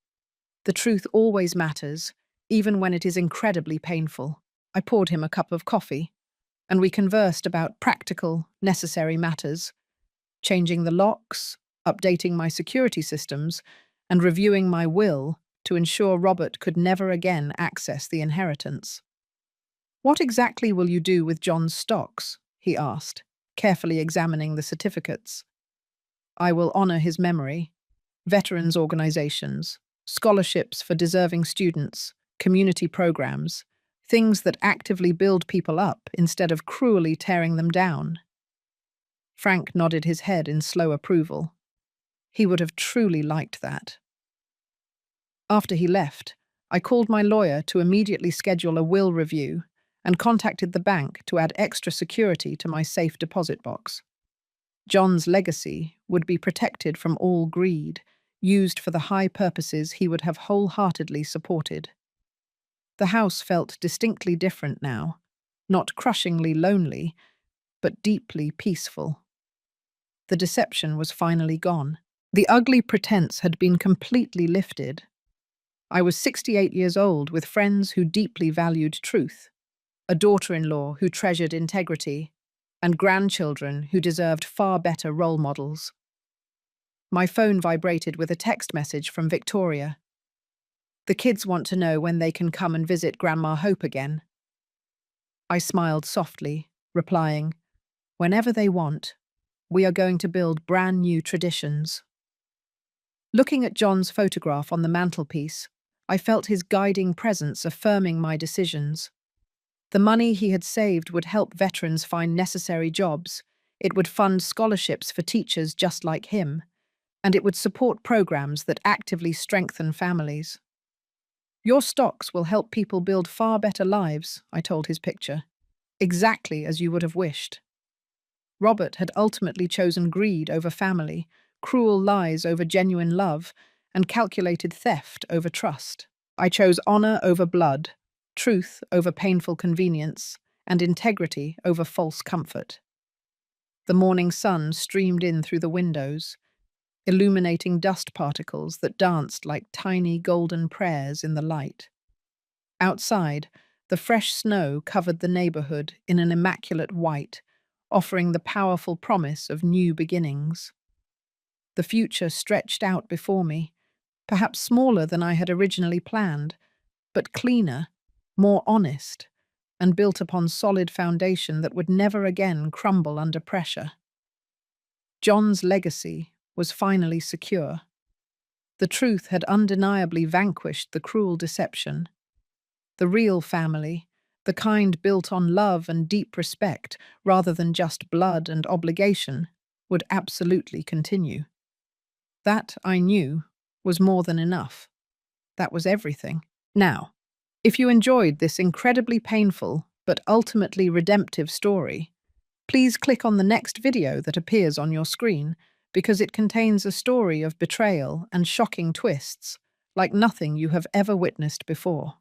The truth always matters, even when it is incredibly painful." I poured him a cup of coffee, and we conversed about practical, necessary matters, changing the locks, updating my security systems, and reviewing my will to ensure Robert could never again access the inheritance. "What exactly will you do with John's stocks?" he asked, carefully examining the certificates. "I will honor his memory. Veterans organizations, scholarships for deserving students, community programs, things that actively build people up instead of cruelly tearing them down." Frank nodded his head in slow approval. He would have truly liked that. After he left, I called my lawyer to immediately schedule a will review and contacted the bank to add extra security to my safe deposit box. John's legacy would be protected from all greed, used for the high purposes he would have wholeheartedly supported. The house felt distinctly different now, not crushingly lonely, but deeply peaceful. The deception was finally gone. The ugly pretense had been completely lifted. I was 68 years old with friends who deeply valued truth, a daughter-in-law who treasured integrity, and grandchildren who deserved far better role models. My phone vibrated with a text message from Victoria. "The kids want to know when they can come and visit Grandma Hope again." I smiled softly, replying, "Whenever they want. We are going to build brand new traditions." Looking at John's photograph on the mantelpiece, I felt his guiding presence affirming my decisions. The money he had saved would help veterans find necessary jobs, it would fund scholarships for teachers just like him, and it would support programs that actively strengthen families. "Your stocks will help people build far better lives," I told his picture, "exactly as you would have wished." Robert had ultimately chosen greed over family, cruel lies over genuine love, and calculated theft over trust. I chose honor over blood, truth over painful convenience, and integrity over false comfort. The morning sun streamed in through the windows, illuminating dust particles that danced like tiny golden prayers in the light. Outside, the fresh snow covered the neighborhood in an immaculate white, offering the powerful promise of new beginnings. The future stretched out before me, perhaps smaller than I had originally planned, but cleaner, more honest, and built upon solid foundation that would never again crumble under pressure. John's legacy was finally secure. The truth had undeniably vanquished the cruel deception. The real family, the kind built on love and deep respect rather than just blood and obligation, would absolutely continue. That, I knew, was more than enough. That was everything. Now, if you enjoyed this incredibly painful but ultimately redemptive story, please click on the next video that appears on your screen because it contains a story of betrayal and shocking twists like nothing you have ever witnessed before.